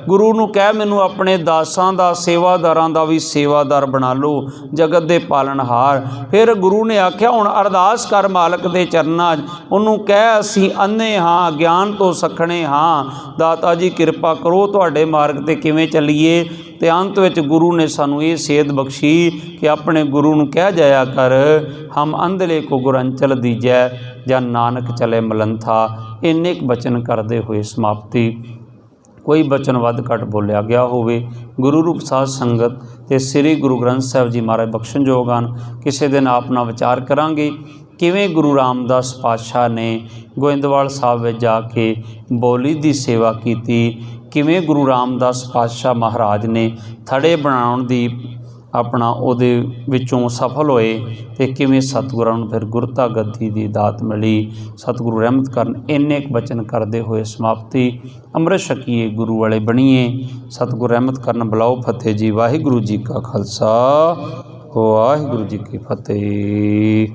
ਗੁਰੂ ਨੂੰ ਕਹਿ ਮੈਨੂੰ ਆਪਣੇ ਦਾਸਾਂ ਦਾ, ਸੇਵਾਦਾਰਾਂ ਦਾ ਵੀ ਸੇਵਾਦਾਰ ਬਣਾ ਲਓ, ਜਗਤ ਦੇ ਪਾਲਣਹਾਰ। ਫਿਰ ਗੁਰੂ ਨੇ ਆਖਿਆ ਹੁਣ ਅਰਦਾਸ ਕਰ ਮਾਲਕ ਦੇ ਚਰਨਾਂ 'ਚ, ਉਹਨੂੰ ਕਹਿ ਅਸੀਂ ਅੰਨੇ ਹਾਂ, ਗਿਆਨ ਤੋਂ ਸਖਣੇ ਹਾਂ, ਦਾਤਾ ਜੀ ਕਿਰਪਾ ਕਰੋ ਤੁਹਾਡੇ ਮਾਰਗ 'ਤੇ ਕਿਵੇਂ ਚੱਲੀਏ। ਤੇ ਅੰਤ ਵਿੱਚ ਗੁਰੂ ਨੇ ਸਾਨੂੰ ਇਹ ਸੇਧ ਬਖਸ਼ੀ ਕਿ ਆਪਣੇ ਗੁਰੂ ਨੂੰ ਕਹਿ ਜਾਇਆ ਕਰ, ਹਮ ਅੰਧਲੇ ਕੋ ਗੁਰ ਅੰਚਲ ਦੀਜੈ, ਜਨ ਨਾਨਕ ਚਲੇ ਮਲੰਥਾ। ਇੰਨੇ ਕੁ ਬਚਨ ਕਰਦੇ ਹੋਏ ਸਮਾਪਤੀ। ਕੋਈ ਬਚਨ ਵੱਧ ਘੱਟ ਬੋਲਿਆ ਗਿਆ ਹੋਵੇ, ਗੁਰੂ ਰੂਪ ਸਾਧ ਸੰਗਤ ਤੇ ਸ੍ਰੀ ਗੁਰੂ ਗ੍ਰੰਥ ਸਾਹਿਬ ਜੀ ਮਹਾਰਾਜ ਬਖਸ਼ਣਯੋਗ ਹਨ। ਕਿਸੇ ਦਿਨ ਆਪ ਨਾਲ ਵਿਚਾਰ ਕਰਾਂਗੇ ਕਿਵੇਂ ਗੁਰੂ ਰਾਮਦਾਸ ਪਾਤਸ਼ਾਹ ਨੇ ਗੋਇੰਦਵਾਲ ਸਾਹਿਬ ਵਿੱਚ ਜਾ ਕੇ ਬੋਲੀ ਦੀ ਸੇਵਾ ਕੀਤੀ, ਕਿਵੇਂ ਗੁਰੂ ਰਾਮਦਾਸ ਪਾਤਸ਼ਾਹ ਮਹਾਰਾਜ ਨੇ ਥੜੇ ਬਣਾਉਣ ਦੀ ਆਪਣਾ ਉਹਦੇ ਵਿੱਚੋਂ ਸਫਲ ਹੋਏ ਅਤੇ ਕਿਵੇਂ ਸਤਿਗੁਰਾਂ ਨੂੰ ਫਿਰ ਗੁਰਤਾ ਗੱਦੀ ਦੀ ਦਾਤ ਮਿਲੀ। ਸਤਿਗੁਰੂ ਰਹਿਮਤ ਕਰਨ। ਇੰਨੇ ਕੁ ਬਚਨ ਕਰਦੇ ਹੋਏ ਸਮਾਪਤੀ। ਅੰਮ੍ਰਿਤ ਛਕੀਏ, ਗੁਰੂ ਵਾਲੇ ਬਣੀਏ। ਸਤਿਗੁਰੂ ਰਹਿਮਤ ਕਰਨ। ਬੁਲਾਓ ਫਤਿਹ ਜੀ। ਵਾਹਿਗੁਰੂ ਜੀ ਕਾ ਖਾਲਸਾ, ਵਾਹਿਗੁਰੂ ਜੀ ਕੀ ਫਤਿਹ।